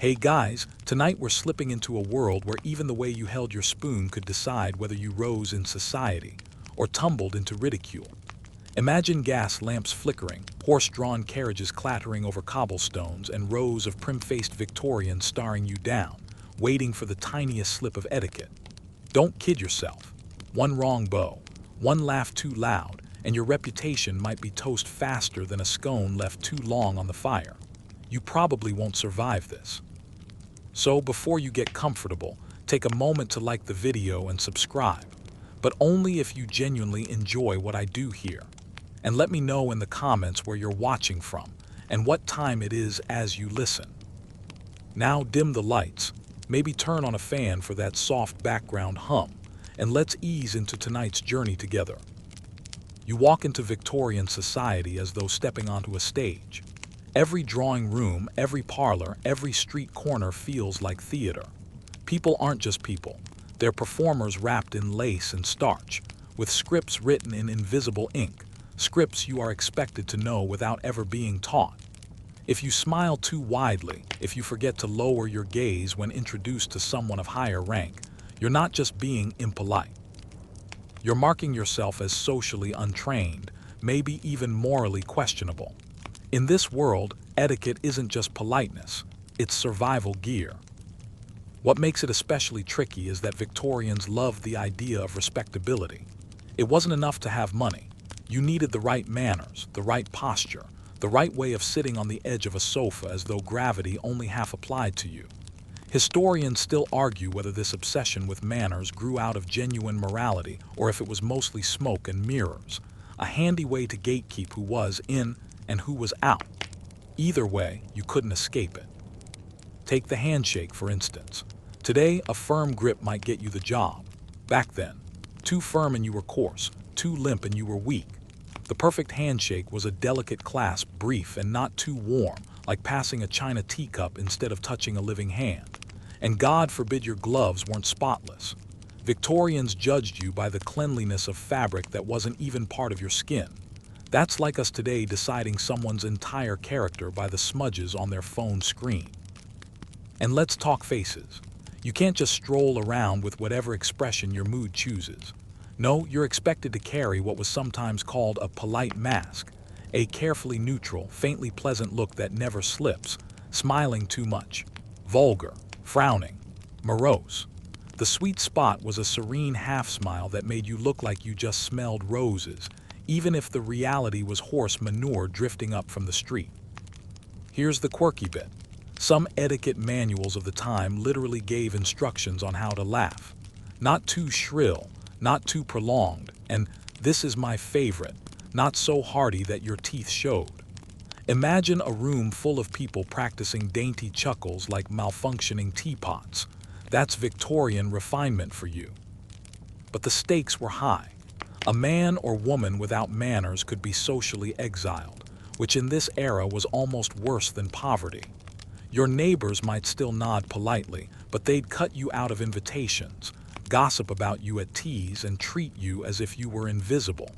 Hey guys, tonight we're slipping into a world where even the way you held your spoon could decide whether you rose in society or tumbled into ridicule. Imagine gas lamps flickering, horse-drawn carriages clattering over cobblestones, and rows of prim-faced Victorians staring you down, waiting for the tiniest slip of etiquette. Don't kid yourself. One wrong bow, one laugh too loud, and your reputation might be toast faster than a scone left too long on the fire. You probably won't survive this. So before you get comfortable, take a moment to like the video and subscribe, but only if you genuinely enjoy what I do here. And let me know in the comments where you're watching from and what time it is as you listen. Now dim the lights, maybe turn on a fan for that soft background hum, and let's ease into tonight's journey together. You walk into Victorian society as though stepping onto a stage. Every drawing room, every parlor, every street corner feels like theater. People aren't just people. They're performers wrapped in lace and starch, with scripts written in invisible ink, scripts you are expected to know without ever being taught. If you smile too widely, if you forget to lower your gaze when introduced to someone of higher rank, you're not just being impolite. You're marking yourself as socially untrained, maybe even morally questionable. In this world, etiquette isn't just politeness, it's survival gear. What makes it especially tricky is that Victorians loved the idea of respectability. It wasn't enough to have money. You needed the right manners, the right posture, the right way of sitting on the edge of a sofa as though gravity only half applied to you. Historians still argue whether this obsession with manners grew out of genuine morality or if it was mostly smoke and mirrors, a handy way to gatekeep who was in and who was out. Either way, you couldn't escape it. Take the handshake, for instance. Today, a firm grip might get you the job. Back then, too firm and you were coarse, too limp and you were weak. The perfect handshake was a delicate clasp, brief and not too warm, like passing a china teacup instead of touching a living hand. And God forbid your gloves weren't spotless. Victorians judged you by the cleanliness of fabric that wasn't even part of your skin. That's like us today deciding someone's entire character by the smudges on their phone screen. And let's talk faces. You can't just stroll around with whatever expression your mood chooses. No, you're expected to carry what was sometimes called a polite mask, a carefully neutral, faintly pleasant look that never slips, smiling too much, vulgar, frowning, morose. The sweet spot was a serene half-smile that made you look like you just smelled roses, even if the reality was horse manure drifting up from the street. Here's the quirky bit. Some etiquette manuals of the time literally gave instructions on how to laugh. Not too shrill, not too prolonged, and this is my favorite, not so hearty that your teeth showed. Imagine a room full of people practicing dainty chuckles like malfunctioning teapots. That's Victorian refinement for you. But the stakes were high. A man or woman without manners could be socially exiled, which in this era was almost worse than poverty. Your neighbors might still nod politely, but they'd cut you out of invitations, gossip about you at teas, and treat you as if you were invisible.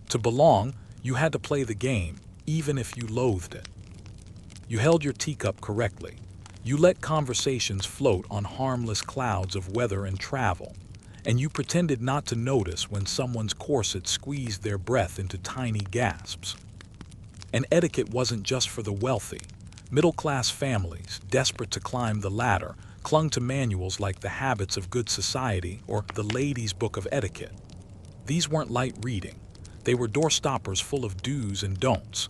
To belong, you had to play the game, even if you loathed it. You held your teacup correctly. You let conversations float on harmless clouds of weather and travel. And you pretended not to notice when someone's corset squeezed their breath into tiny gasps. And etiquette wasn't just for the wealthy. Middle-class families, desperate to climb the ladder, clung to manuals like The Habits of Good Society or The Lady's Book of Etiquette. These weren't light reading. They were doorstoppers full of do's and don'ts.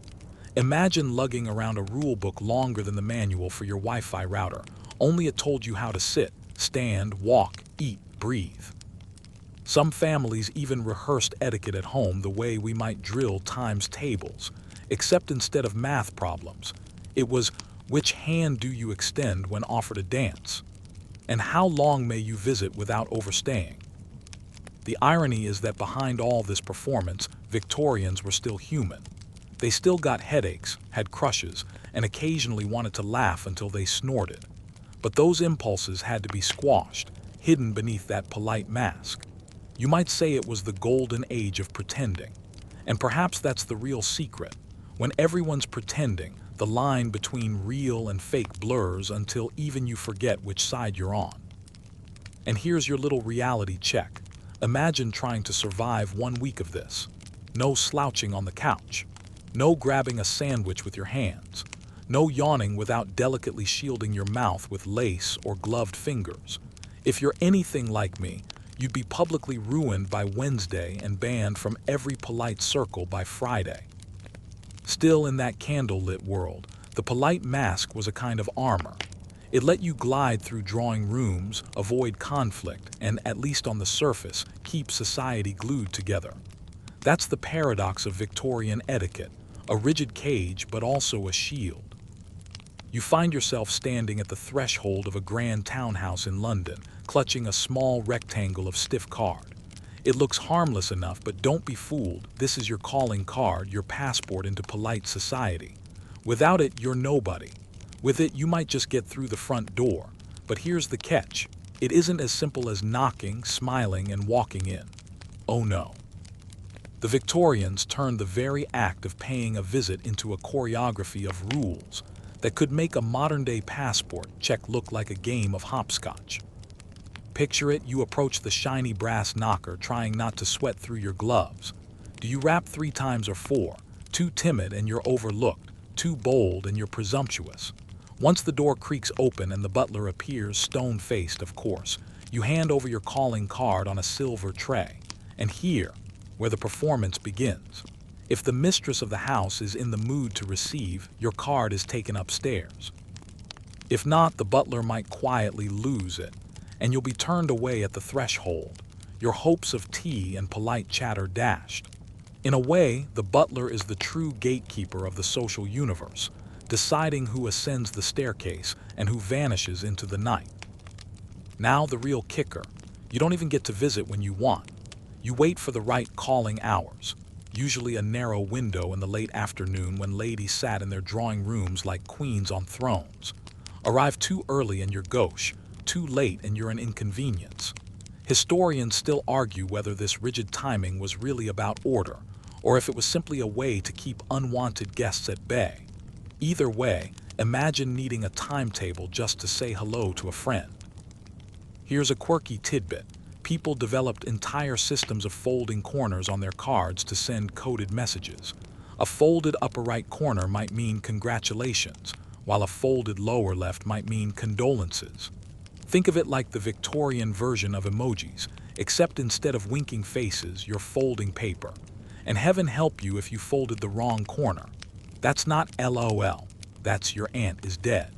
Imagine lugging around a rule book longer than the manual for your Wi-Fi router, only it told you how to sit, stand, walk, eat, breathe. Some families even rehearsed etiquette at home the way we might drill times tables, except instead of math problems, it was which hand do you extend when offered a dance, and how long may you visit without overstaying. The irony is that behind all this performance, Victorians were still human. They still got headaches, had crushes, and occasionally wanted to laugh until they snorted. But those impulses had to be squashed, hidden beneath that polite mask. You might say it was the golden age of pretending. And perhaps that's the real secret. When everyone's pretending, The line between real and fake blurs until even you forget which side you're on. And here's your little reality check. Imagine trying to survive 1 week of this. No slouching on the couch. No grabbing a sandwich with your hands. No yawning without delicately shielding your mouth with lace or gloved fingers. If you're anything like me, you'd be publicly ruined by Wednesday and banned from every polite circle by Friday. Still, in that candlelit world, the polite mask was a kind of armor. It let you glide through drawing rooms, avoid conflict, and, at least on the surface, keep society glued together. That's the paradox of Victorian etiquette, a rigid cage but also a shield. You find yourself standing at the threshold of a grand townhouse in London, clutching a small rectangle of stiff card. It looks harmless enough, but don't be fooled. This is your calling card, your passport into polite society. Without it, you're nobody. With it, you might just get through the front door. But here's the catch. It isn't as simple as knocking, smiling, and walking in. Oh no. The Victorians turned the very act of paying a visit into a choreography of rules that could make a modern-day passport check look like a game of hopscotch. Picture it, you approach the shiny brass knocker, trying not to sweat through your gloves. Do you rap 3 times or 4? Too timid and you're overlooked. Too bold and you're presumptuous. Once the door creaks open and the butler appears, stone-faced of course, you hand over your calling card on a silver tray. And here, where the performance begins. If the mistress of the house is in the mood to receive, your card is taken upstairs. If not, the butler might quietly lose it, and you'll be turned away at the threshold, your hopes of tea and polite chatter dashed. In a way, the butler is the true gatekeeper of the social universe, deciding who ascends the staircase and who vanishes into the night. Now the real kicker. You don't even get to visit when you want. You wait for the right calling hours, usually a narrow window in the late afternoon when ladies sat in their drawing rooms like queens on thrones. Arrive too early and you're gauche, too late and you're an inconvenience. Historians still argue whether this rigid timing was really about order, or if it was simply a way to keep unwanted guests at bay. Either way, imagine needing a timetable just to say hello to a friend. Here's a quirky tidbit. People developed entire systems of folding corners on their cards to send coded messages. A folded upper right corner might mean congratulations, while a folded lower left might mean condolences. Think of it like the Victorian version of emojis, except instead of winking faces, you're folding paper. And heaven help you if you folded the wrong corner. That's not LOL, that's your aunt is dead.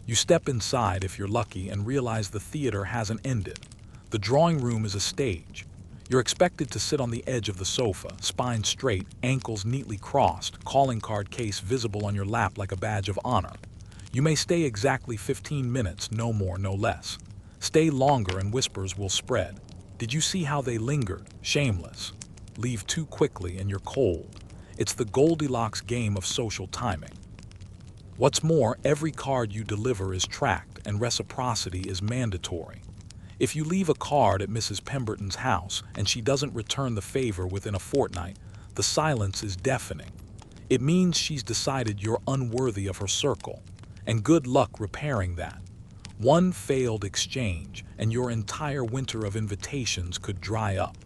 You step inside if you're lucky and realize the theater hasn't ended. The drawing room is a stage. You're expected to sit on the edge of the sofa, spine straight, ankles neatly crossed, calling card case visible on your lap like a badge of honor. You may stay exactly 15 minutes, no more, no less. Stay longer and whispers will spread. Did you see how they lingered? Shameless. Leave too quickly and you're cold. It's the Goldilocks game of social timing. What's more, every card you deliver is tracked and reciprocity is mandatory. If you leave a card at Mrs. Pemberton's house and she doesn't return the favor within a fortnight, the silence is deafening. It means she's decided you're unworthy of her circle, and good luck repairing that. One failed exchange and your entire winter of invitations could dry up.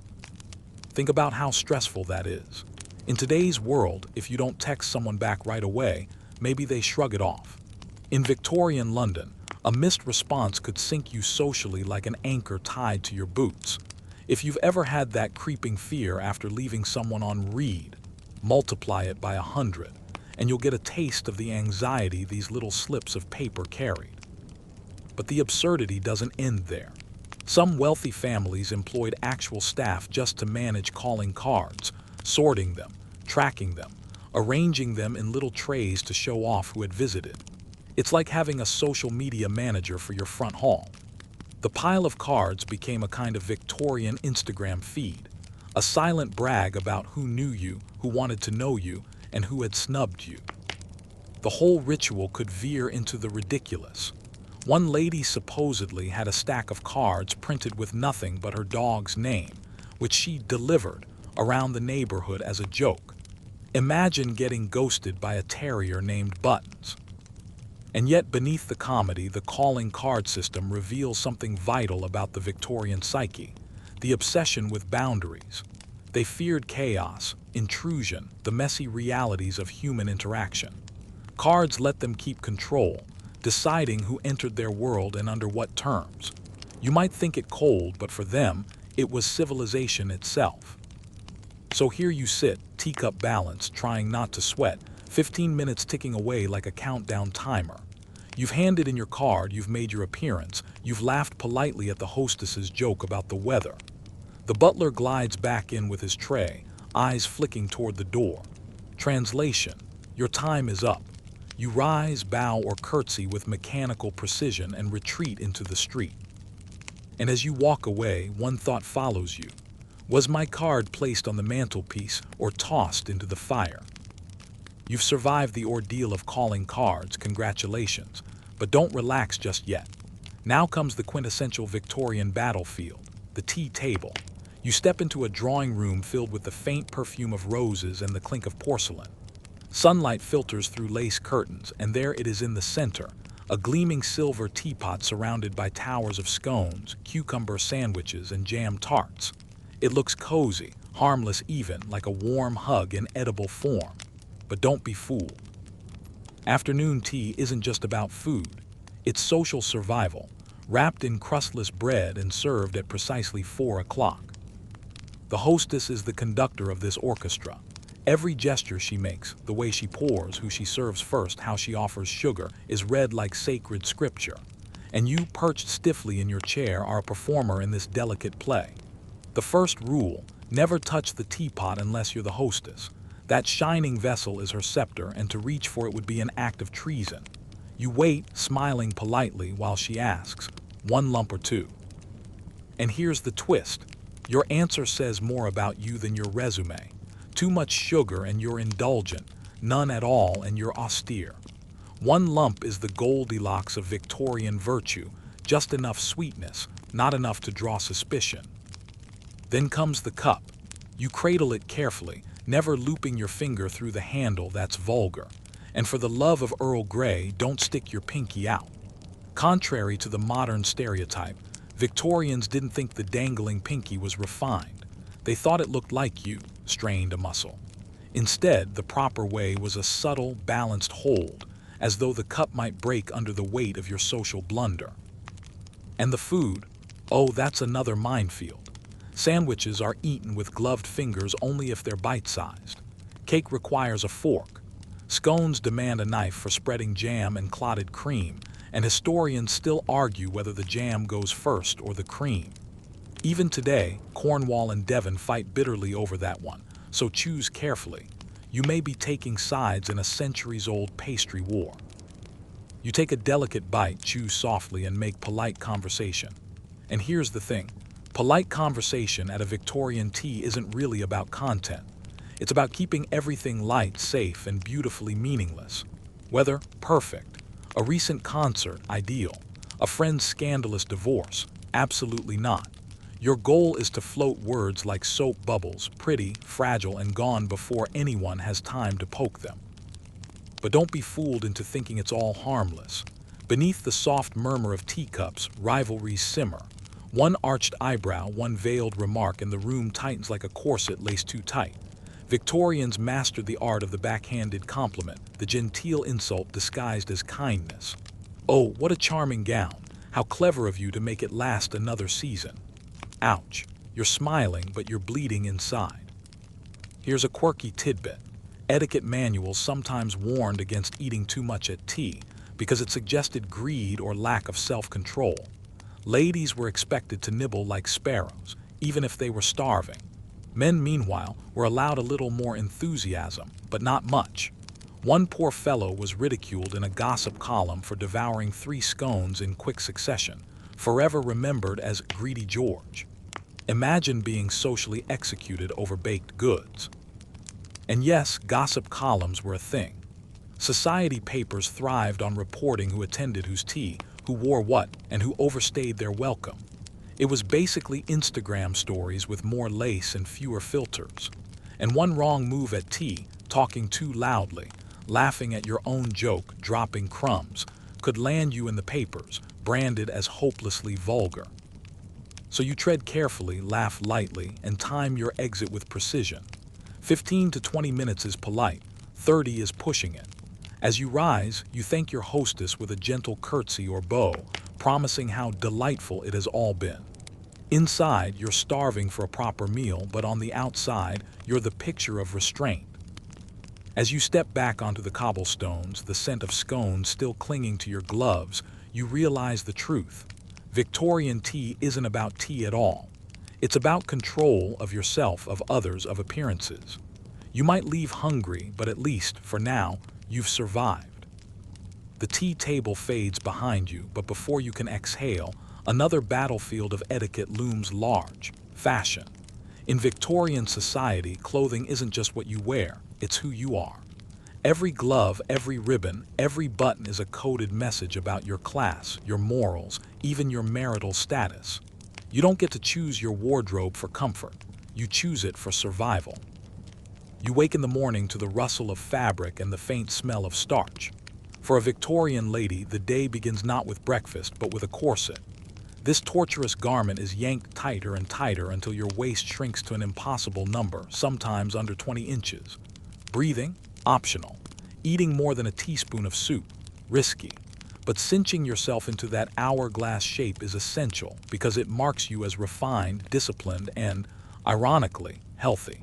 Think about how stressful that is. In today's world, if you don't text someone back right away, maybe they shrug it off. In Victorian London, a missed response could sink you socially like an anchor tied to your boots. If you've ever had that creeping fear after leaving someone on read, multiply it by 100, and you'll get a taste of the anxiety these little slips of paper carried. But the absurdity doesn't end there. Some wealthy families employed actual staff just to manage calling cards, sorting them, tracking them, arranging them in little trays to show off who had visited. It's like having a social media manager for your front hall. The pile of cards became a kind of Victorian Instagram feed, a silent brag about who knew you, who wanted to know you, and who had snubbed you. The whole ritual could veer into the ridiculous. One lady supposedly had a stack of cards printed with nothing but her dog's name, which she delivered around the neighborhood as a joke. Imagine getting ghosted by a terrier named Buttons. And yet beneath the comedy, the calling card system reveals something vital about the Victorian psyche, the obsession with boundaries. They feared chaos, intrusion, the messy realities of human interaction. Cards let them keep control, deciding who entered their world and under what terms. You might think it cold, but for them, it was civilization itself. So here you sit, teacup balanced, trying not to sweat, 15 minutes ticking away like a countdown timer. You've handed in your card, you've made your appearance, you've laughed politely at the hostess's joke about the weather. The butler glides back in with his tray, eyes flicking toward the door. Translation: your time is up. You rise, bow, or curtsy with mechanical precision and retreat into the street. And as you walk away, one thought follows you. Was my card placed on the mantelpiece or tossed into the fire? You've survived the ordeal of calling cards, congratulations, but don't relax just yet. Now comes the quintessential Victorian battlefield, the tea table. You step into a drawing room filled with the faint perfume of roses and the clink of porcelain. Sunlight filters through lace curtains, and there it is in the center, a gleaming silver teapot surrounded by towers of scones, cucumber sandwiches, and jam tarts. It looks cozy, harmless even, like a warm hug in edible form. But don't be fooled. Afternoon tea isn't just about food. It's social survival, wrapped in crustless bread and served at precisely 4 o'clock. The hostess is the conductor of this orchestra. Every gesture she makes, the way she pours, who she serves first, how she offers sugar, is read like sacred scripture. And you, perched stiffly in your chair, are a performer in this delicate play. The first rule: never touch the teapot unless you're the hostess. That shining vessel is her scepter, and to reach for it would be an act of treason. You wait, smiling politely, while she asks, 1 lump or 2? And here's the twist. Your answer says more about you than your resume. Too much sugar and you're indulgent, none at all and you're austere. 1 lump is the Goldilocks of Victorian virtue, just enough sweetness, not enough to draw suspicion. Then comes the cup. You cradle it carefully, never looping your finger through the handle, that's vulgar. And for the love of Earl Grey, don't stick your pinky out. Contrary to the modern stereotype, Victorians didn't think the dangling pinky was refined. They thought it looked like you strained a muscle. Instead, the proper way was a subtle, balanced hold, as though the cup might break under the weight of your social blunder. And the food, oh, that's another minefield. Sandwiches are eaten with gloved fingers only if they're bite-sized. Cake requires a fork. Scones demand a knife for spreading jam and clotted cream, and historians still argue whether the jam goes first or the cream. Even today, Cornwall and Devon fight bitterly over that one, so choose carefully. You may be taking sides in a centuries-old pastry war. You take a delicate bite, chew softly, and make polite conversation. And here's the thing. Polite conversation at a Victorian tea isn't really about content. It's about keeping everything light, safe, and beautifully meaningless. Weather, perfect. A recent concert, ideal. A friend's scandalous divorce, absolutely not. Your goal is to float words like soap bubbles, pretty, fragile, and gone before anyone has time to poke them. But don't be fooled into thinking it's all harmless. Beneath the soft murmur of teacups, rivalries simmer. One arched eyebrow, one veiled remark, and the room tightens like a corset laced too tight. Victorians mastered the art of the backhanded compliment, the genteel insult disguised as kindness. Oh, what a charming gown. How clever of you to make it last another season. Ouch. You're smiling, but you're bleeding inside. Here's a quirky tidbit. Etiquette manuals sometimes warned against eating too much at tea because it suggested greed or lack of self-control. Ladies were expected to nibble like sparrows, even if they were starving. Men, meanwhile, were allowed a little more enthusiasm, but not much. One poor fellow was ridiculed in a gossip column for devouring 3 scones in quick succession, forever remembered as Greedy George. Imagine being socially executed over baked goods. And yes, gossip columns were a thing. Society papers thrived on reporting who attended whose tea, who wore what, and who overstayed their welcome. It was basically Instagram stories with more lace and fewer filters. And one wrong move at tea talking too loudly, laughing at your own joke, dropping crumbs, could land you in the papers, branded as hopelessly vulgar. So you tread carefully, laugh lightly, and time your exit with precision. 15 to 20 minutes is polite, 30 is pushing it. As you rise, you thank your hostess with a gentle curtsy or bow, promising how delightful it has all been. Inside, you're starving for a proper meal, but on the outside, you're the picture of restraint. As you step back onto the cobblestones, the scent of scones still clinging to your gloves, you realize the truth. Victorian tea isn't about tea at all. It's about control of yourself, of others, of appearances. You might leave hungry, but at least, for now, you've survived. The tea table fades behind you, but before you can exhale, another battlefield of etiquette looms large: fashion. In Victorian society, clothing isn't just what you wear, it's who you are. Every glove, every ribbon, every button is a coded message about your class, your morals, even your marital status. You don't get to choose your wardrobe for comfort. You choose it for survival. You wake in the morning to the rustle of fabric and the faint smell of starch. For a Victorian lady, the day begins not with breakfast, but with a corset. This torturous garment is yanked tighter and tighter until your waist shrinks to an impossible number, sometimes under 20 inches. Breathing? Optional. Eating more than a teaspoon of soup? Risky. But cinching yourself into that hourglass shape is essential because it marks you as refined, disciplined, and, ironically, healthy.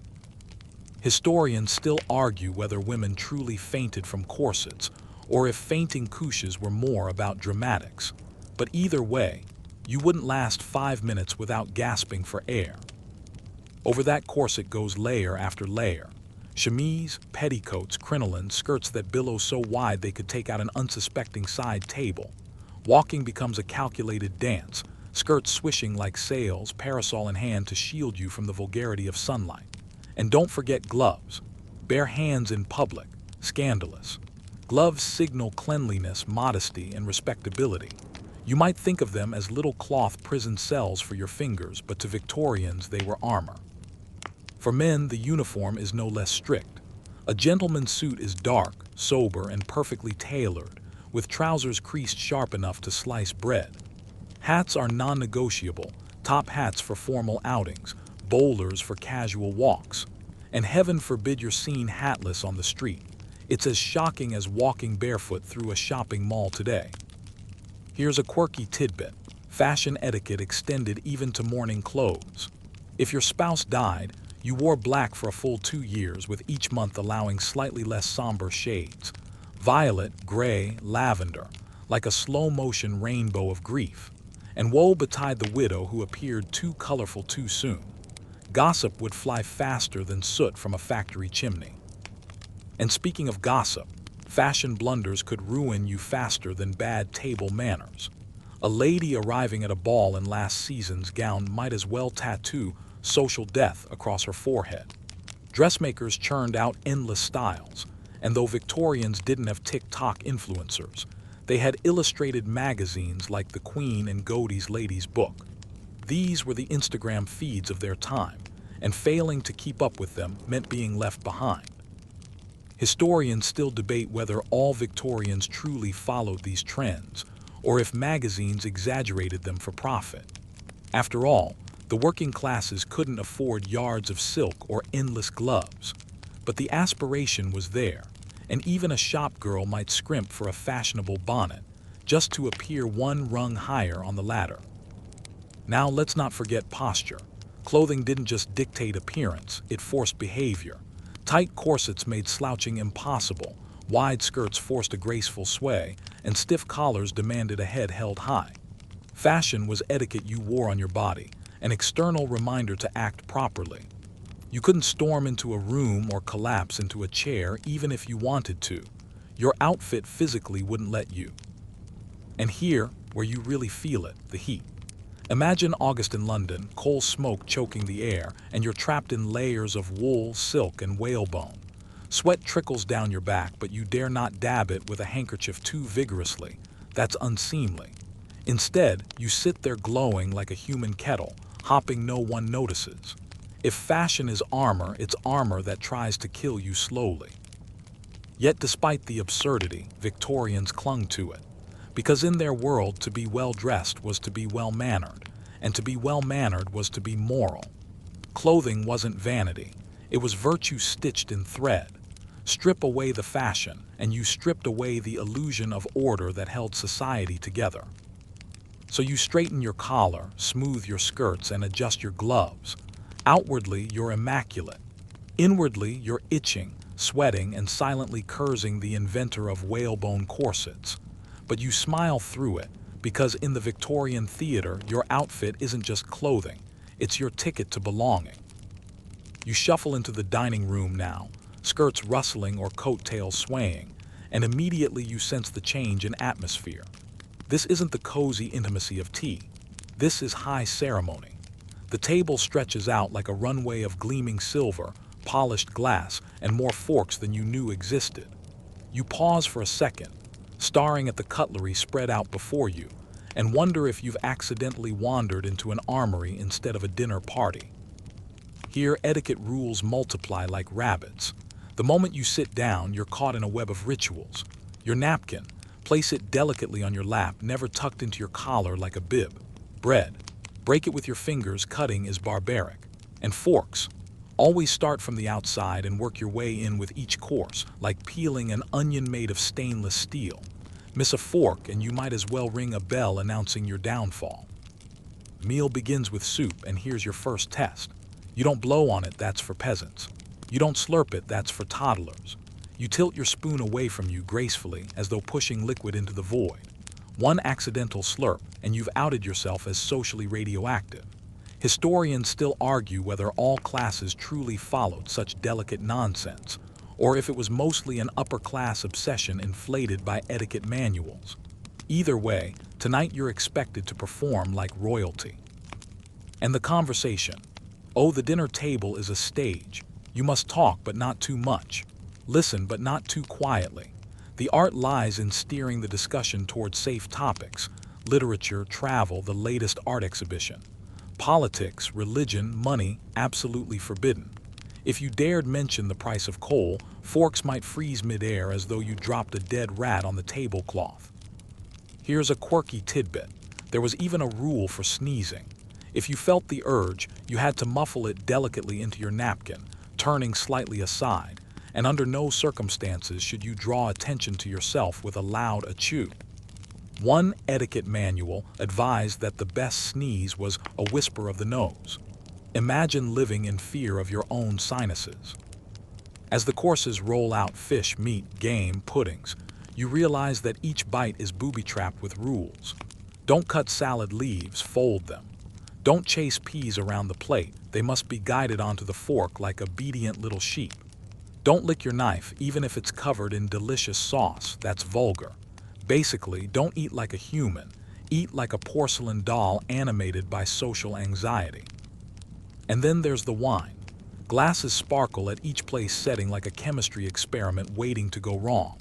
Historians still argue whether women truly fainted from corsets or if fainting couches were more about dramatics. But either way, you wouldn't last 5 minutes without gasping for air. Over that corset goes layer after layer. Chemise, petticoats, crinolines, skirts that billow so wide they could take out an unsuspecting side table. Walking becomes a calculated dance, skirts swishing like sails, parasol in hand to shield you from the vulgarity of sunlight. And don't forget gloves. Bare hands in public, scandalous. Gloves signal cleanliness, modesty, and respectability. You might think of them as little cloth prison cells for your fingers, but to Victorians they were armor. For men, the uniform is no less strict. A gentleman's suit is dark, sober, and perfectly tailored, with trousers creased sharp enough to slice bread. Hats are non-negotiable, top hats for formal outings, bowlers for casual walks. And heaven forbid you're seen hatless on the street. It's as shocking as walking barefoot through a shopping mall today. Here's a quirky tidbit. Fashion etiquette extended even to mourning clothes. If your spouse died, you wore black for a full 2 years, with each month allowing slightly less somber shades. Violet, gray, lavender, like a slow-motion rainbow of grief. And woe betide the widow who appeared too colorful too soon. Gossip would fly faster than soot from a factory chimney. And speaking of gossip, fashion blunders could ruin you faster than bad table manners. A lady arriving at a ball in last season's gown might as well tattoo social death across her forehead. Dressmakers churned out endless styles, and though Victorians didn't have TikTok influencers, they had illustrated magazines like the Queen and Godey's Ladies' Book. These were the Instagram feeds of their time, and failing to keep up with them meant being left behind. Historians still debate whether all Victorians truly followed these trends, or if magazines exaggerated them for profit. After all, the working classes couldn't afford yards of silk or endless gloves. But the aspiration was there, and even a shop girl might scrimp for a fashionable bonnet, just to appear one rung higher on the ladder. Now let's not forget posture. Clothing didn't just dictate appearance, it forced behavior. Tight corsets made slouching impossible, wide skirts forced a graceful sway, and stiff collars demanded a head held high. Fashion was etiquette you wore on your body, an external reminder to act properly. You couldn't storm into a room or collapse into a chair even if you wanted to. Your outfit physically wouldn't let you. And here, where you really feel it, the heat. Imagine August in London, coal smoke choking the air, and you're trapped in layers of wool, silk, and whalebone. Sweat trickles down your back, but you dare not dab it with a handkerchief too vigorously. That's unseemly. Instead, you sit there glowing like a human kettle, hopping no one notices. If fashion is armor, it's armor that tries to kill you slowly. Yet despite the absurdity, Victorians clung to it. Because in their world, to be well-dressed was to be well-mannered, and to be well-mannered was to be moral. Clothing wasn't vanity, it was virtue stitched in thread. Strip away the fashion, and you stripped away the illusion of order that held society together. So you straighten your collar, smooth your skirts, and adjust your gloves. Outwardly, you're immaculate. Inwardly, you're itching, sweating, and silently cursing the inventor of whalebone corsets. But you smile through it, because in the Victorian theater, your outfit isn't just clothing, it's your ticket to belonging. You shuffle into the dining room now, skirts rustling or coattails swaying, and immediately you sense the change in atmosphere. This isn't the cozy intimacy of tea. This is high ceremony. The table stretches out like a runway of gleaming silver, polished glass, and more forks than you knew existed. You pause for a second, staring at the cutlery spread out before you, and wonder if you've accidentally wandered into an armory instead of a dinner party. Here, etiquette rules multiply like rabbits. The moment you sit down, you're caught in a web of rituals. Your napkin, place it delicately on your lap, never tucked into your collar like a bib. Bread, break it with your fingers, cutting is barbaric. And forks, always start from the outside and work your way in with each course, like peeling an onion made of stainless steel. Miss a fork and you might as well ring a bell announcing your downfall. Meal begins with soup, and here's your first test. You don't blow on it, that's for peasants. You don't slurp it, that's for toddlers. You tilt your spoon away from you gracefully, as though pushing liquid into the void. One accidental slurp, and you've outed yourself as socially radioactive. Historians still argue whether all classes truly followed such delicate nonsense, or if it was mostly an upper-class obsession inflated by etiquette manuals. Either way, tonight you're expected to perform like royalty. And the conversation. Oh, the dinner table is a stage. You must talk, but not too much. Listen, but not too quietly. The art lies in steering the discussion towards safe topics: literature, travel, the latest art exhibition. Politics, religion, money, absolutely forbidden. If you dared mention the price of coal, forks might freeze midair as though you dropped a dead rat on the tablecloth. Here's a quirky tidbit. There was even a rule for sneezing. If you felt the urge, you had to muffle it delicately into your napkin, turning slightly aside, and under no circumstances should you draw attention to yourself with a loud achoo. One etiquette manual advised that the best sneeze was a whisper of the nose. Imagine living in fear of your own sinuses. As the courses roll out fish, meat, game, puddings, you realize that each bite is booby-trapped with rules. Don't cut salad leaves, fold them. Don't chase peas around the plate, they must be guided onto the fork like obedient little sheep. Don't lick your knife, even if it's covered in delicious sauce, that's vulgar. Basically, don't eat like a human, eat like a porcelain doll animated by social anxiety. And then there's the wine. Glasses sparkle at each place setting like a chemistry experiment waiting to go wrong.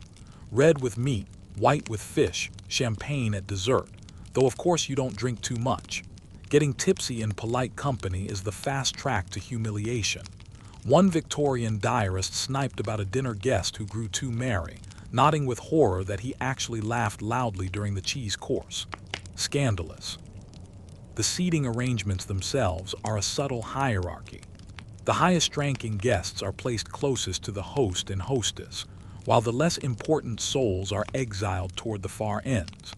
Red with meat, white with fish, champagne at dessert, though of course you don't drink too much. Getting tipsy in polite company is the fast track to humiliation. One Victorian diarist sniped about a dinner guest who grew too merry, nodding with horror that he actually laughed loudly during the cheese course. Scandalous. The seating arrangements themselves are a subtle hierarchy. The highest-ranking guests are placed closest to the host and hostess, while the less important souls are exiled toward the far ends.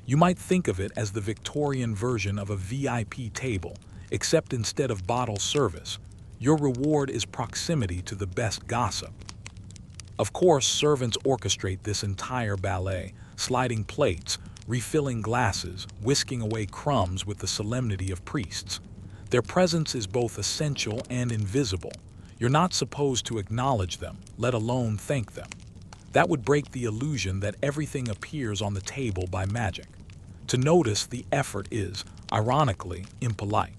You might think of it as the Victorian version of a VIP table, except instead of bottle service, your reward is proximity to the best gossip. Of course, servants orchestrate this entire ballet, sliding plates, refilling glasses, whisking away crumbs with the solemnity of priests. Their presence is both essential and invisible. You're not supposed to acknowledge them, let alone thank them. That would break the illusion that everything appears on the table by magic. To notice the effort is, ironically, impolite.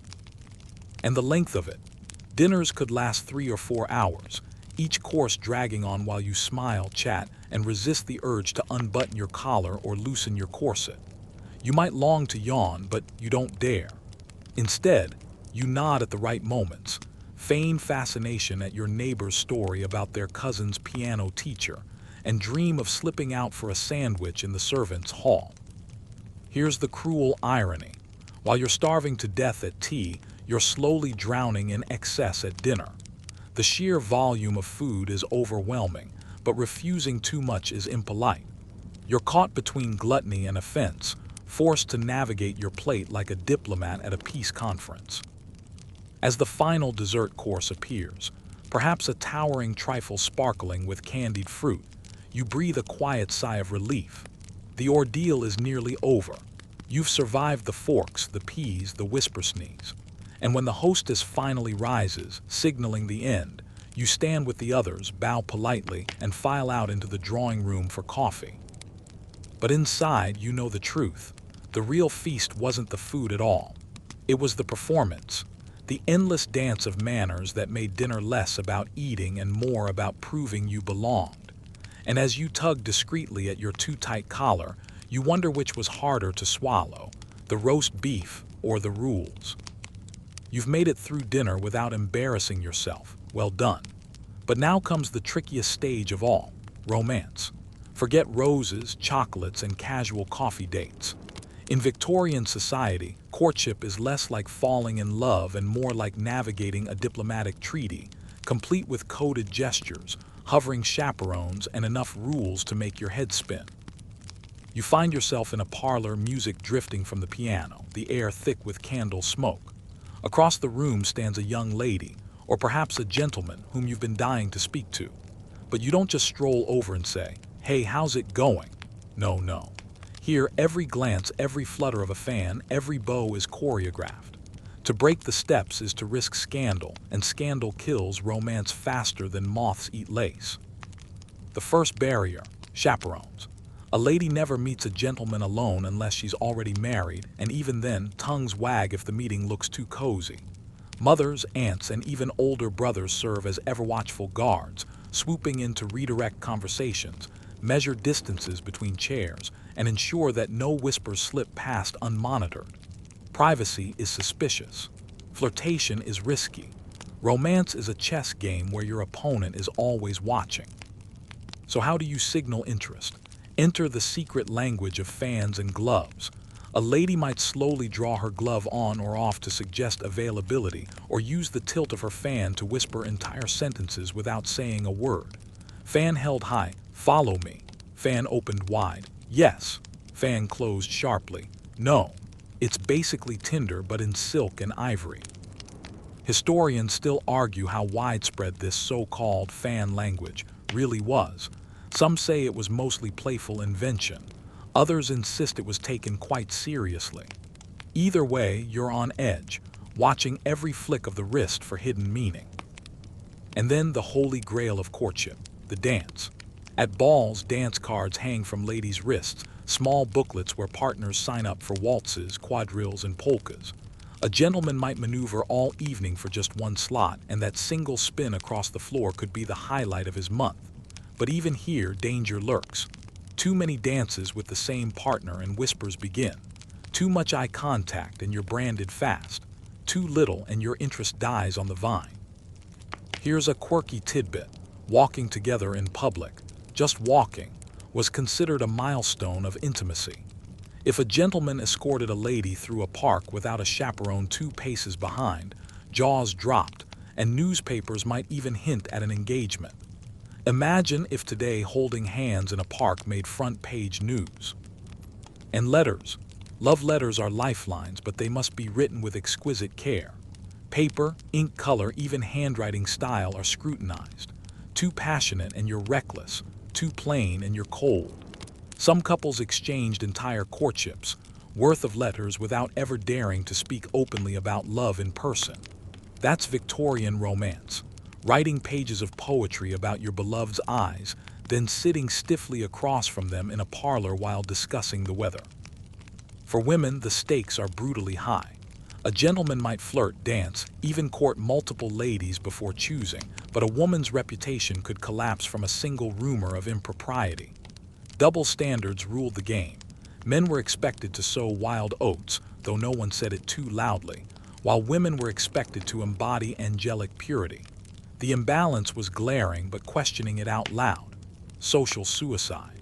And the length of it. Dinners could last 3 or 4 hours, each course dragging on while you smile, chat, and resist the urge to unbutton your collar or loosen your corset. You might long to yawn, but you don't dare. Instead, you nod at the right moments, feign fascination at your neighbor's story about their cousin's piano teacher, and dream of slipping out for a sandwich in the servants' hall. Here's the cruel irony. While you're starving to death at tea, you're slowly drowning in excess at dinner. The sheer volume of food is overwhelming, but refusing too much is impolite. You're caught between gluttony and offense, forced to navigate your plate like a diplomat at a peace conference. As the final dessert course appears, perhaps a towering trifle sparkling with candied fruit, you breathe a quiet sigh of relief. The ordeal is nearly over. You've survived the forks, the peas, the whisper sneeze. And when the hostess finally rises, signaling the end, you stand with the others, bow politely, and file out into the drawing room for coffee. But inside, you know the truth. The real feast wasn't the food at all. It was the performance, the endless dance of manners that made dinner less about eating and more about proving you belonged. And as you tug discreetly at your too-tight collar, you wonder which was harder to swallow, the roast beef or the rules. You've made it through dinner without embarrassing yourself. Well done. But now comes the trickiest stage of all, romance. Forget roses, chocolates, and casual coffee dates. In Victorian society, courtship is less like falling in love and more like navigating a diplomatic treaty, complete with coded gestures, hovering chaperones, and enough rules to make your head spin. You find yourself in a parlor, music drifting from the piano, the air thick with candle smoke. Across the room stands a young lady, or perhaps a gentleman whom you've been dying to speak to. But you don't just stroll over and say, "Hey, how's it going?" No, no. Here, every glance, every flutter of a fan, every bow is choreographed. To break the steps is to risk scandal, and scandal kills romance faster than moths eat lace. The first barrier, chaperones. A lady never meets a gentleman alone unless she's already married, and even then, tongues wag if the meeting looks too cozy. Mothers, aunts, and even older brothers serve as ever-watchful guards, swooping in to redirect conversations, measure distances between chairs, and ensure that no whispers slip past unmonitored. Privacy is suspicious. Flirtation is risky. Romance is a chess game where your opponent is always watching. So how do you signal interest? Enter the secret language of fans and gloves. A lady might slowly draw her glove on or off to suggest availability, or use the tilt of her fan to whisper entire sentences without saying a word. Fan held high, "Follow me." Fan opened wide, "Yes." Fan closed sharply, "No." It's basically Tinder, but in silk and ivory. Historians still argue how widespread this so-called fan language really was. Some say it was mostly playful invention. Others insist it was taken quite seriously. Either way, you're on edge, watching every flick of the wrist for hidden meaning. And then the holy grail of courtship, the dance. At balls, dance cards hang from ladies' wrists, small booklets where partners sign up for waltzes, quadrilles, and polkas. A gentleman might maneuver all evening for just one slot, and that single spin across the floor could be the highlight of his month. But even here, danger lurks. Too many dances with the same partner and whispers begin. Too much eye contact and you're branded fast. Too little and your interest dies on the vine. Here's a quirky tidbit. Walking together in public, just walking, was considered a milestone of intimacy. If a gentleman escorted a lady through a park without a chaperone 2 paces behind, jaws dropped, and newspapers might even hint at an engagement. Imagine if today holding hands in a park made front-page news. And letters. Love letters are lifelines, but they must be written with exquisite care. Paper, ink color, even handwriting style are scrutinized. Too passionate and you're reckless. Too plain and you're cold. Some couples exchanged entire courtships, worth of letters without ever daring to speak openly about love in person. That's Victorian romance. Writing pages of poetry about your beloved's eyes, then sitting stiffly across from them in a parlor while discussing the weather. For women, the stakes are brutally high. A gentleman might flirt, dance, even court multiple ladies before choosing, but a woman's reputation could collapse from a single rumor of impropriety. Double standards ruled the game. Men were expected to sow wild oats, though no one said it too loudly, while women were expected to embody angelic purity. The imbalance was glaring, but questioning it out loud. social suicide.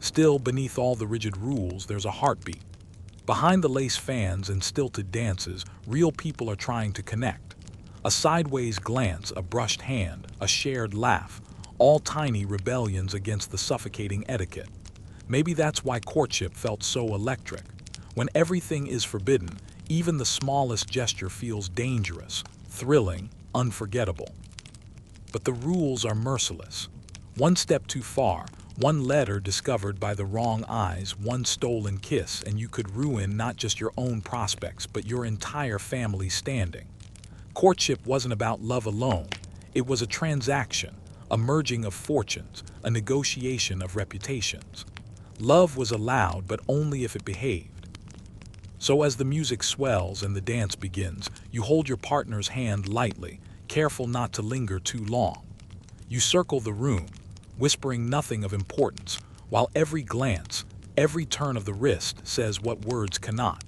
Still, beneath all the rigid rules, there's a heartbeat. Behind the lace fans and stilted dances, real people are trying to connect. A sideways glance, a brushed hand, a shared laugh, all tiny rebellions against the suffocating etiquette. Maybe that's why courtship felt so electric. When everything is forbidden, even the smallest gesture feels dangerous, thrilling, unforgettable. But the rules are merciless. One step too far, one letter discovered by the wrong eyes, one stolen kiss, and you could ruin not just your own prospects, but your entire family's standing. Courtship wasn't about love alone. It was a transaction, a merging of fortunes, a negotiation of reputations. Love was allowed, but only if it behaved. So as the music swells and the dance begins, you hold your partner's hand lightly, careful not to linger too long. You circle the room, whispering nothing of importance, while every glance, every turn of the wrist says what words cannot.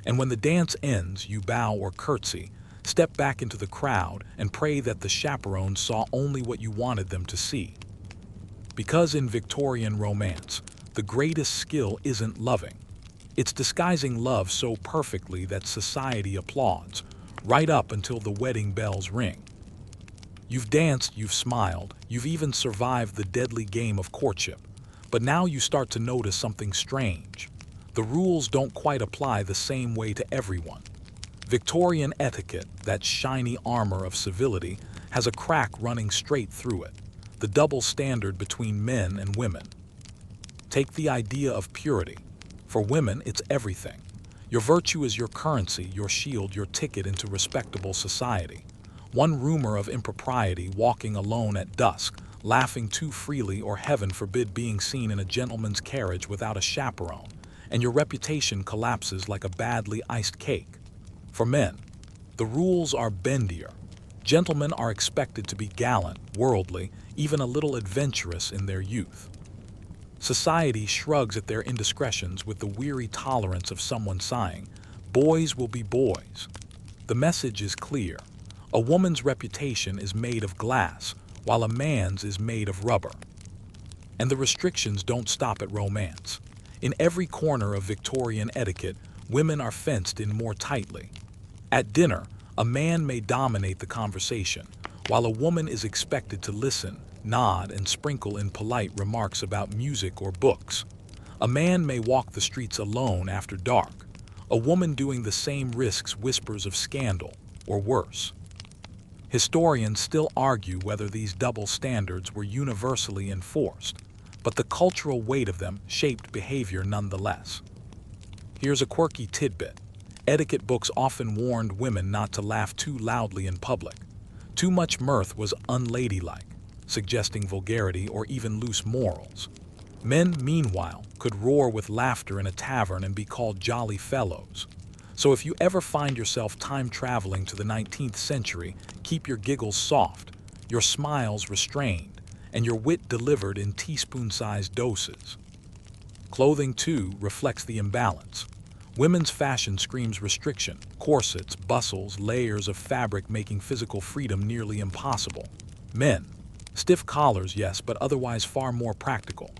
And when the dance ends, you bow or curtsy, step back into the crowd, and pray that the chaperones saw only what you wanted them to see. Because in Victorian romance, the greatest skill isn't loving. It's disguising love so perfectly that society applauds, right up until the wedding bells ring. You've danced, you've smiled, you've even survived the deadly game of courtship. But now you start to notice something strange. The rules don't quite apply the same way to everyone. Victorian etiquette, that shiny armor of civility, has a crack running straight through it, the double standard between men and women. Take the idea of purity. For women, it's everything. Your virtue is your currency, your shield, your ticket into respectable society. One rumor of impropriety, walking alone at dusk, laughing too freely, or heaven forbid being seen in a gentleman's carriage without a chaperone, and your reputation collapses like a badly iced cake. For men, the rules are bendier. Gentlemen are expected to be gallant, worldly, even a little adventurous in their youth. Society shrugs at their indiscretions with the weary tolerance of someone sighing, "Boys will be boys." The message is clear. A woman's reputation is made of glass, while a man's is made of rubber. And the restrictions don't stop at romance. In every corner of Victorian etiquette, women are fenced in more tightly. At dinner, a man may dominate the conversation, while a woman is expected to listen, nod, and sprinkle in polite remarks about music or books. A man may walk the streets alone after dark. A woman doing the same risks whispers of scandal, or worse. Historians still argue whether these double standards were universally enforced, but the cultural weight of them shaped behavior nonetheless. Here's a quirky tidbit. Etiquette books often warned women not to laugh too loudly in public. Too much mirth was unladylike, suggesting vulgarity or even loose morals. Men, meanwhile, could roar with laughter in a tavern and be called jolly fellows. So if you ever find yourself time-traveling to the 19th century, keep your giggles soft, your smiles restrained, and your wit delivered in teaspoon-sized doses. Clothing, too, reflects the imbalance. Women's fashion screams restriction, corsets, bustles, layers of fabric making physical freedom nearly impossible. Men, stiff collars, yes, but otherwise far more practical.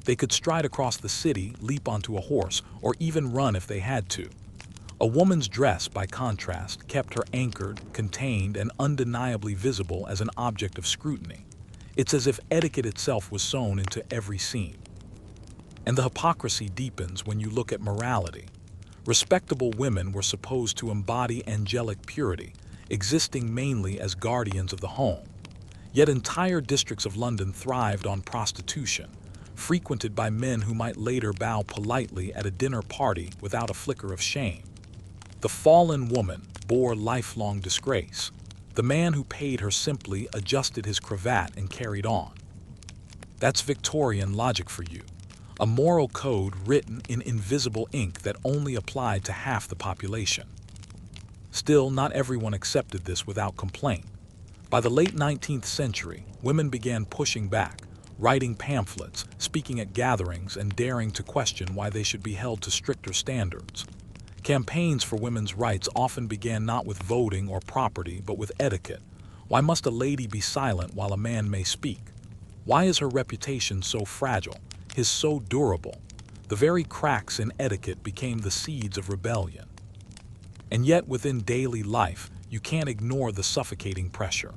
They could stride across the city, leap onto a horse, or even run if they had to. A woman's dress, by contrast, kept her anchored, contained, and undeniably visible as an object of scrutiny. It's as if etiquette itself was sewn into every scene. And the hypocrisy deepens when you look at morality. Respectable women were supposed to embody angelic purity, existing mainly as guardians of the home. Yet entire districts of London thrived on prostitution, frequented by men who might later bow politely at a dinner party without a flicker of shame. The fallen woman bore lifelong disgrace. The man who paid her simply adjusted his cravat and carried on. That's Victorian logic for you. A moral code written in invisible ink that only applied to half the population. Still, not everyone accepted this without complaint. By the late 19th century, women began pushing back, writing pamphlets, speaking at gatherings, and daring to question why they should be held to stricter standards. Campaigns for women's rights often began not with voting or property, but with etiquette. Why must a lady be silent while a man may speak? Why is her reputation so fragile, his so durable? The very cracks in etiquette became the seeds of rebellion. And yet within daily life, you can't ignore the suffocating pressure.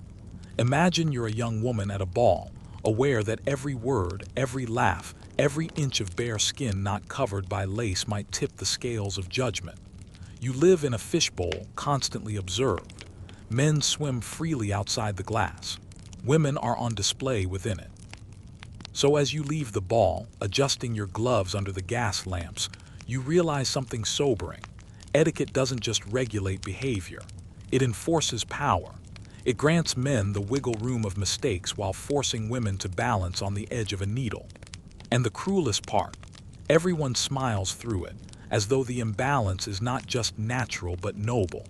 Imagine you're a young woman at a ball, aware that every word, every laugh, every inch of bare skin not covered by lace might tip the scales of judgment. You live in a fishbowl, constantly observed. Men swim freely outside the glass. Women are on display within it. So as you leave the ball, adjusting your gloves under the gas lamps, you realize something sobering. Etiquette doesn't just regulate behavior. It enforces power. It grants men the wiggle room of mistakes while forcing women to balance on the edge of a needle. And the cruelest part, everyone smiles through it, as though the imbalance is not just natural but noble.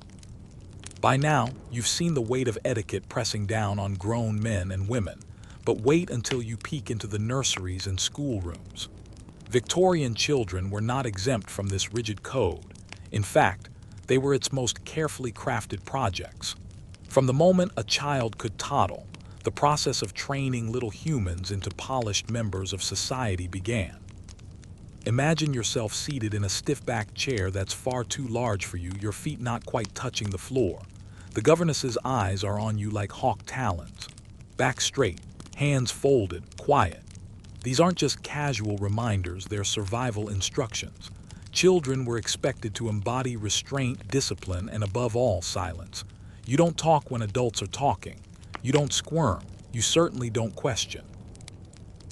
By now, you've seen the weight of etiquette pressing down on grown men and women, but wait until you peek into the nurseries and schoolrooms. Victorian children were not exempt from this rigid code. In fact, they were its most carefully crafted projects. From the moment a child could toddle, the process of training little humans into polished members of society began. Imagine yourself seated in a stiff-backed chair that's far too large for you, your feet not quite touching the floor. The governess's eyes are on you like hawk talons. Back straight, hands folded, quiet. These aren't just casual reminders, they're survival instructions. Children were expected to embody restraint, discipline, and above all, silence. You don't talk when adults are talking. You don't squirm. You certainly don't question.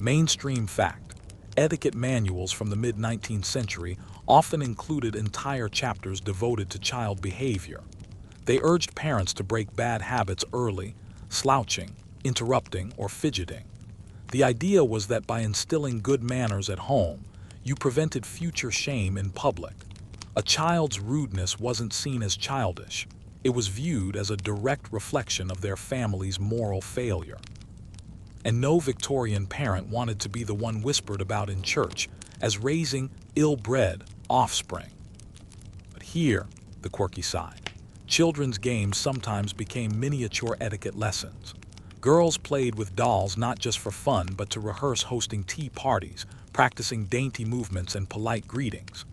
Mainstream fact. Etiquette manuals from the mid-19th century often included entire chapters devoted to child behavior. They urged parents to break bad habits early, slouching, interrupting, or fidgeting. The idea was that by instilling good manners at home, you prevented future shame in public. A child's rudeness wasn't seen as childish. It was viewed as a direct reflection of their family's moral failure. And no Victorian parent wanted to be the one whispered about in church as raising ill-bred offspring. But here, the quirky side. Children's games sometimes became miniature etiquette lessons. Girls played with dolls not just for fun but to rehearse hosting tea parties, practicing dainty movements and polite greetings.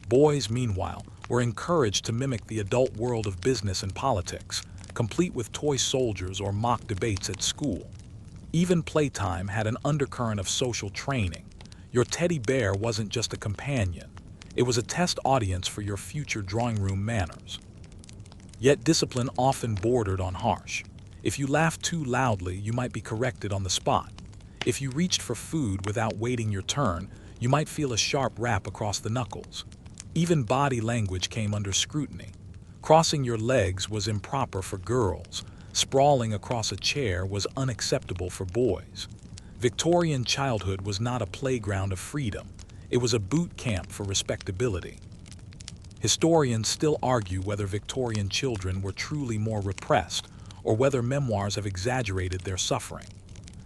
Boys, meanwhile, were encouraged to mimic the adult world of business and politics, complete with toy soldiers or mock debates at school. Even playtime had an undercurrent of social training. Your teddy bear wasn't just a companion. It was a test audience for your future drawing room manners. Yet discipline often bordered on harsh. If you laughed too loudly, you might be corrected on the spot. If you reached for food without waiting your turn, you might feel a sharp rap across the knuckles. Even body language came under scrutiny. Crossing your legs was improper for girls. Sprawling across a chair was unacceptable for boys. Victorian childhood was not a playground of freedom. It was a boot camp for respectability. Historians still argue whether Victorian children were truly more repressed or whether memoirs have exaggerated their suffering.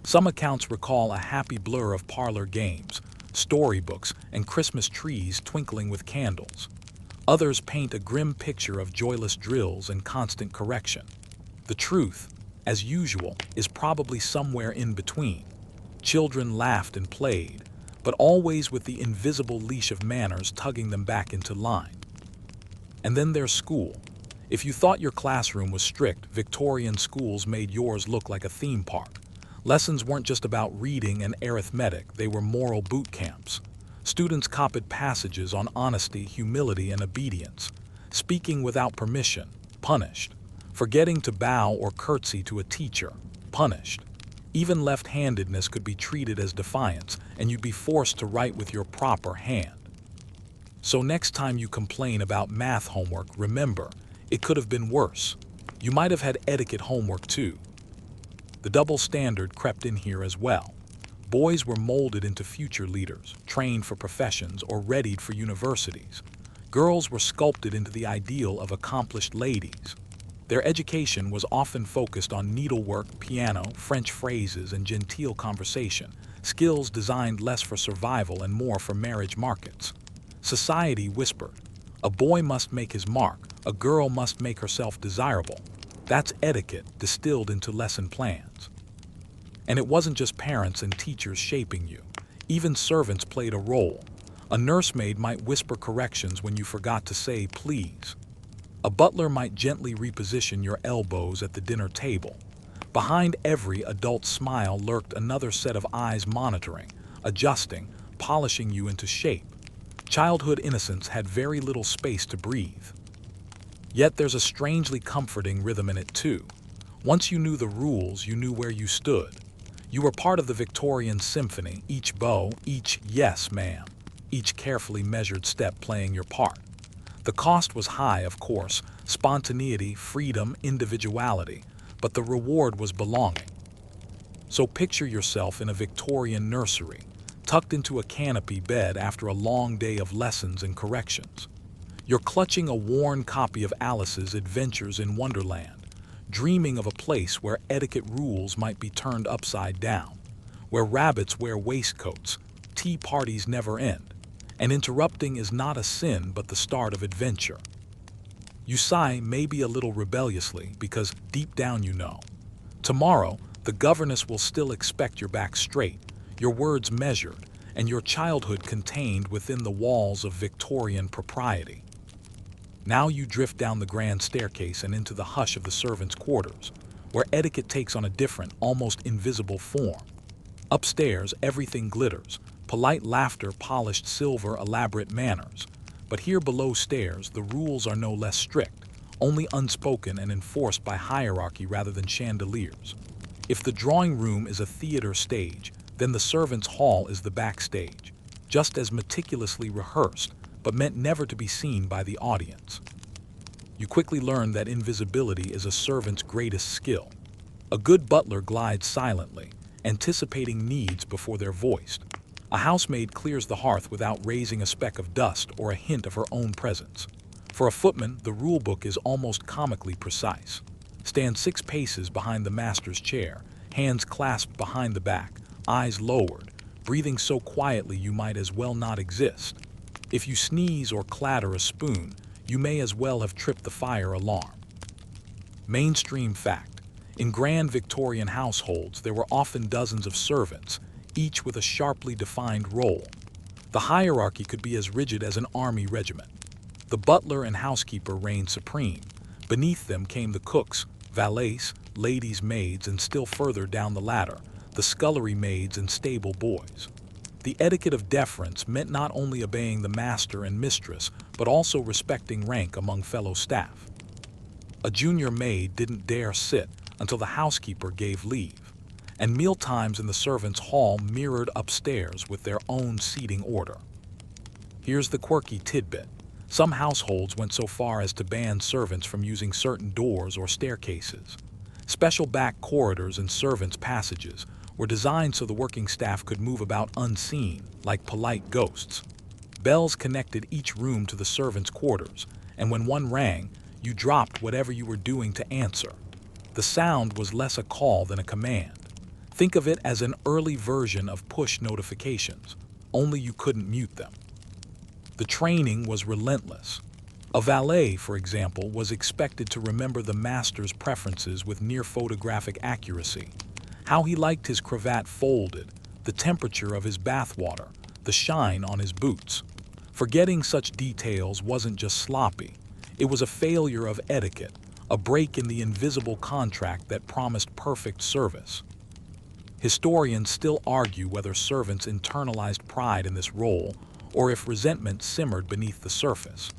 Some accounts recall a happy blur of parlor games, storybooks, and Christmas trees twinkling with candles. Others paint a grim picture of joyless drills and constant correction. The truth, as usual, is probably somewhere in between. Children laughed and played, but always with the invisible leash of manners tugging them back into line. And then there's school. If you thought your classroom was strict, Victorian schools made yours look like a theme park. Lessons weren't just about reading and arithmetic, they were moral boot camps. Students copied passages on honesty, humility, and obedience. Speaking without permission, punished. Forgetting to bow or curtsy to a teacher, punished. Even left-handedness could be treated as defiance, and you'd be forced to write with your proper hand. So next time you complain about math homework, remember, it could have been worse. You might have had etiquette homework too. The double standard crept in here as well. Boys were molded into future leaders, trained for professions, or readied for universities. Girls were sculpted into the ideal of accomplished ladies. Their education was often focused on needlework, piano, French phrases, and genteel conversation, skills designed less for survival and more for marriage markets. Society whispered, a boy must make his mark, a girl must make herself desirable. That's etiquette distilled into lesson plans. And it wasn't just parents and teachers shaping you. Even servants played a role. A nursemaid might whisper corrections when you forgot to say please. A butler might gently reposition your elbows at the dinner table. Behind every adult smile lurked another set of eyes monitoring, adjusting, polishing you into shape. Childhood innocence had very little space to breathe. Yet there's a strangely comforting rhythm in it too. Once you knew the rules, you knew where you stood. You were part of the Victorian symphony, each bow, each yes, ma'am, each carefully measured step playing your part. The cost was high, of course, spontaneity, freedom, individuality, but the reward was belonging. So picture yourself in a Victorian nursery, tucked into a canopy bed after a long day of lessons and corrections. You're clutching a worn copy of Alice's Adventures in Wonderland, dreaming of a place where etiquette rules might be turned upside down, where rabbits wear waistcoats, tea parties never end, and interrupting is not a sin but the start of adventure. You sigh, maybe a little rebelliously, because deep down you know. Tomorrow, the governess will still expect your back straight, your words measured, and your childhood contained within the walls of Victorian propriety. Now you drift down the grand staircase and into the hush of the servants' quarters, where etiquette takes on a different, almost invisible form. Upstairs, everything glitters, polite laughter, polished silver, elaborate manners. But here below stairs, the rules are no less strict, only unspoken and enforced by hierarchy rather than chandeliers. If the drawing room is a theater stage, then the servants' hall is the backstage, just as meticulously rehearsed, but meant never to be seen by the audience. You quickly learn that invisibility is a servant's greatest skill. A good butler glides silently, anticipating needs before they're voiced. A housemaid clears the hearth without raising a speck of dust or a hint of her own presence. For a footman, the rule book is almost comically precise. Stand 6 paces behind the master's chair, hands clasped behind the back, eyes lowered, breathing so quietly you might as well not exist. If you sneeze or clatter a spoon, you may as well have tripped the fire alarm. Mainstream fact: in grand Victorian households, there were often dozens of servants, each with a sharply defined role. The hierarchy could be as rigid as an army regiment. The butler and housekeeper reigned supreme. Beneath them came the cooks, valets, ladies' maids, and still further down the ladder, the scullery maids and stable boys. The etiquette of deference meant not only obeying the master and mistress, but also respecting rank among fellow staff. A junior maid didn't dare sit until the housekeeper gave leave, and mealtimes in the servants' hall mirrored upstairs with their own seating order. Here's the quirky tidbit. Some households went so far as to ban servants from using certain doors or staircases. Special back corridors and servants' passages were designed so the working staff could move about unseen, like polite ghosts. Bells connected each room to the servants' quarters, and when one rang, you dropped whatever you were doing to answer. The sound was less a call than a command. Think of it as an early version of push notifications, only you couldn't mute them. The training was relentless. A valet, for example, was expected to remember the master's preferences with near photographic accuracy. How he liked his cravat folded, the temperature of his bathwater, the shine on his boots. Forgetting such details wasn't just sloppy. It was a failure of etiquette, a break in the invisible contract that promised perfect service. Historians still argue whether servants internalized pride in this role or if resentment simmered beneath the surface.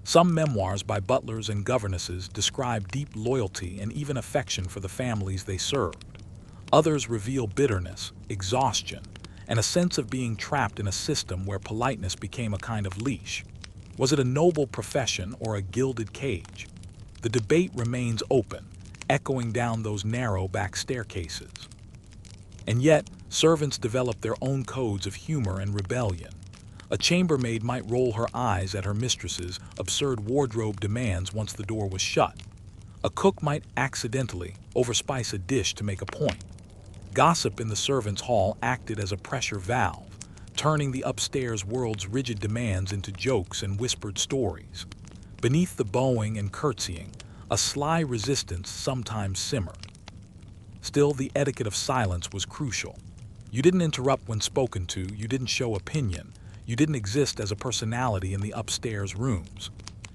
Some memoirs by butlers and governesses describe deep loyalty and even affection for the families they served. Others reveal bitterness, exhaustion, and a sense of being trapped in a system where politeness became a kind of leash. Was it a noble profession or a gilded cage? The debate remains open, echoing down those narrow back staircases. And yet, servants developed their own codes of humor and rebellion. A chambermaid might roll her eyes at her mistress's absurd wardrobe demands once the door was shut. A cook might accidentally overspice a dish to make a point. Gossip in the servants' hall acted as a pressure valve, turning the upstairs world's rigid demands into jokes and whispered stories. Beneath the bowing and curtsying, a sly resistance sometimes simmered. Still, the etiquette of silence was crucial. You didn't interrupt when spoken to, you didn't show opinion, you didn't exist as a personality in the upstairs rooms.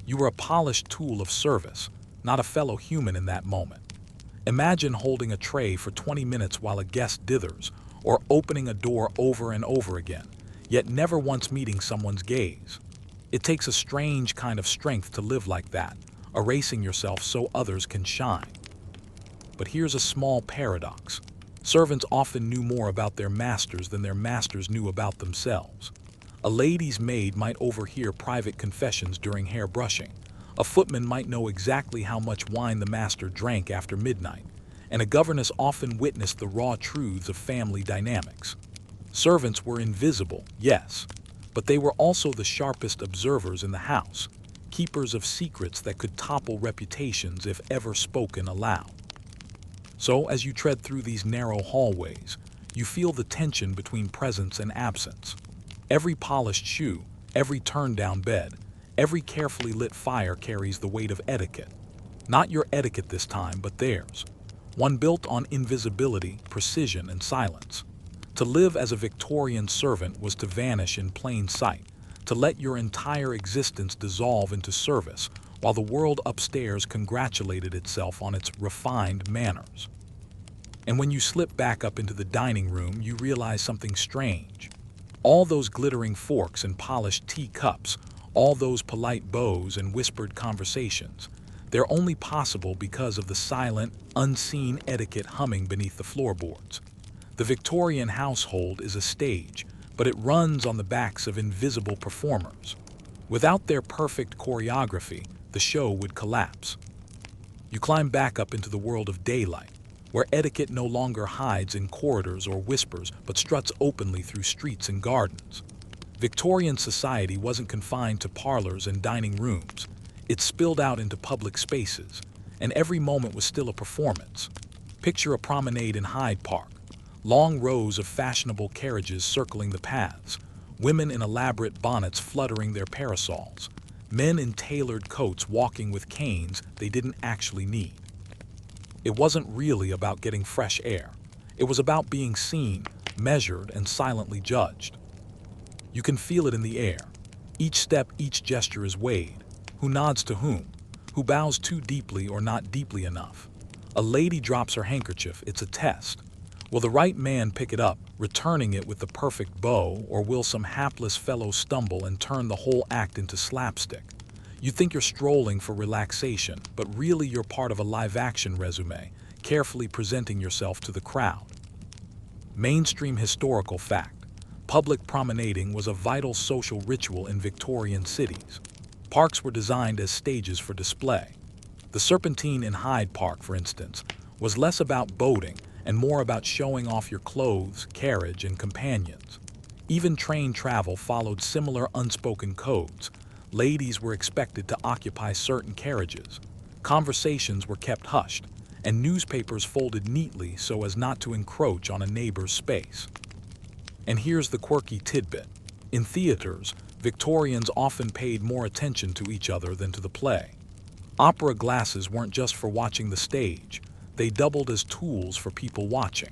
You were a polished tool of service, not a fellow human in that moment. Imagine holding a tray for 20 minutes while a guest dithers, or opening a door over and over again, yet never once meeting someone's gaze. It takes a strange kind of strength to live like that, erasing yourself so others can shine. But here's a small paradox. Servants often knew more about their masters than their masters knew about themselves. A lady's maid might overhear private confessions during hair brushing. A footman might know exactly how much wine the master drank after midnight, and a governess often witnessed the raw truths of family dynamics. Servants were invisible, yes, but they were also the sharpest observers in the house, keepers of secrets that could topple reputations if ever spoken aloud. So, as you tread through these narrow hallways, you feel the tension between presence and absence. Every polished shoe, every turned-down bed, every carefully lit fire carries the weight of etiquette. Not your etiquette this time, but theirs. One built on invisibility, precision, and silence. To live as a Victorian servant was to vanish in plain sight, to let your entire existence dissolve into service, while the world upstairs congratulated itself on its refined manners. And when you slip back up into the dining room, you realize something strange. All those glittering forks and polished teacups, all those polite bows and whispered conversations, they're only possible because of the silent, unseen etiquette humming beneath the floorboards. The Victorian household is a stage, but it runs on the backs of invisible performers. Without their perfect choreography, the show would collapse. You climb back up into the world of daylight, where etiquette no longer hides in corridors or whispers, but struts openly through streets and gardens. Victorian society wasn't confined to parlors and dining rooms. It spilled out into public spaces, and every moment was still a performance. Picture a promenade in Hyde Park, long rows of fashionable carriages circling the paths, women in elaborate bonnets fluttering their parasols, men in tailored coats walking with canes they didn't actually need. It wasn't really about getting fresh air. It was about being seen, measured, and silently judged. You can feel it in the air. Each step, each gesture is weighed. Who nods to whom? Who bows too deeply or not deeply enough? A lady drops her handkerchief, it's a test. Will the right man pick it up, returning it with the perfect bow, or will some hapless fellow stumble and turn the whole act into slapstick? You think you're strolling for relaxation, but really you're part of a live-action resume, carefully presenting yourself to the crowd. Mainstream historical fact. Public promenading was a vital social ritual in Victorian cities. Parks were designed as stages for display. The Serpentine in Hyde Park, for instance, was less about boating and more about showing off your clothes, carriage, and companions. Even train travel followed similar unspoken codes. Ladies were expected to occupy certain carriages. Conversations were kept hushed, and newspapers folded neatly so as not to encroach on a neighbor's space. And here's the quirky tidbit. In theaters, Victorians often paid more attention to each other than to the play. Opera glasses weren't just for watching the stage. They doubled as tools for people watching.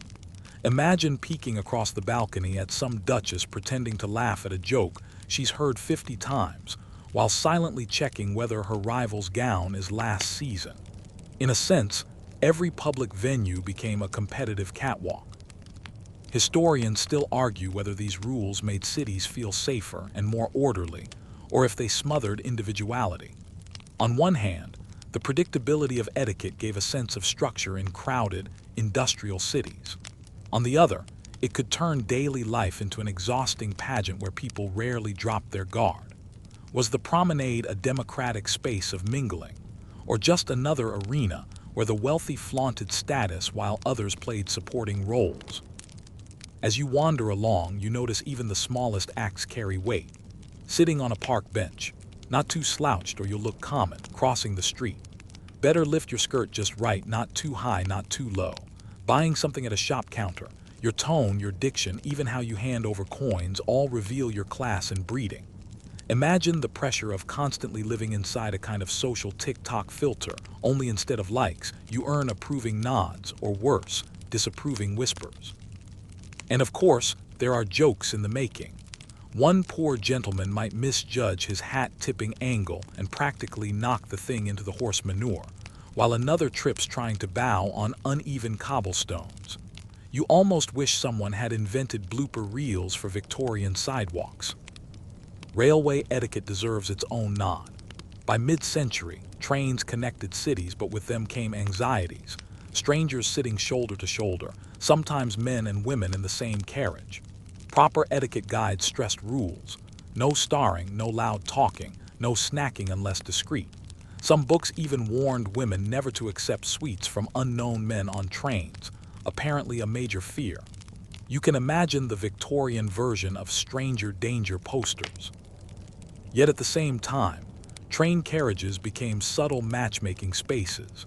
Imagine peeking across the balcony at some duchess pretending to laugh at a joke she's heard 50 times, while silently checking whether her rival's gown is last season. In a sense, every public venue became a competitive catwalk. Historians still argue whether these rules made cities feel safer and more orderly, or if they smothered individuality. On one hand, the predictability of etiquette gave a sense of structure in crowded, industrial cities. On the other, it could turn daily life into an exhausting pageant where people rarely dropped their guard. Was the promenade a democratic space of mingling, or just another arena where the wealthy flaunted status while others played supporting roles? As you wander along, you notice even the smallest acts carry weight. Sitting on a park bench, not too slouched or you'll look common, crossing the street. Better lift your skirt just right, not too high, not too low. Buying something at a shop counter, your tone, your diction, even how you hand over coins all reveal your class and breeding. Imagine the pressure of constantly living inside a kind of social TikTok filter, only instead of likes, you earn approving nods, or worse, disapproving whispers. And of course, there are jokes in the making. One poor gentleman might misjudge his hat-tipping angle and practically knock the thing into the horse manure, while another trips trying to bow on uneven cobblestones. You almost wish someone had invented blooper reels for Victorian sidewalks. Railway etiquette deserves its own nod. By mid-century, trains connected cities, but with them came anxieties. Strangers sitting shoulder to shoulder, sometimes men and women in the same carriage. Proper etiquette guides stressed rules. No starring, no loud talking, no snacking unless discreet. Some books even warned women never to accept sweets from unknown men on trains, apparently a major fear. You can imagine the Victorian version of stranger danger posters. Yet at the same time, train carriages became subtle matchmaking spaces,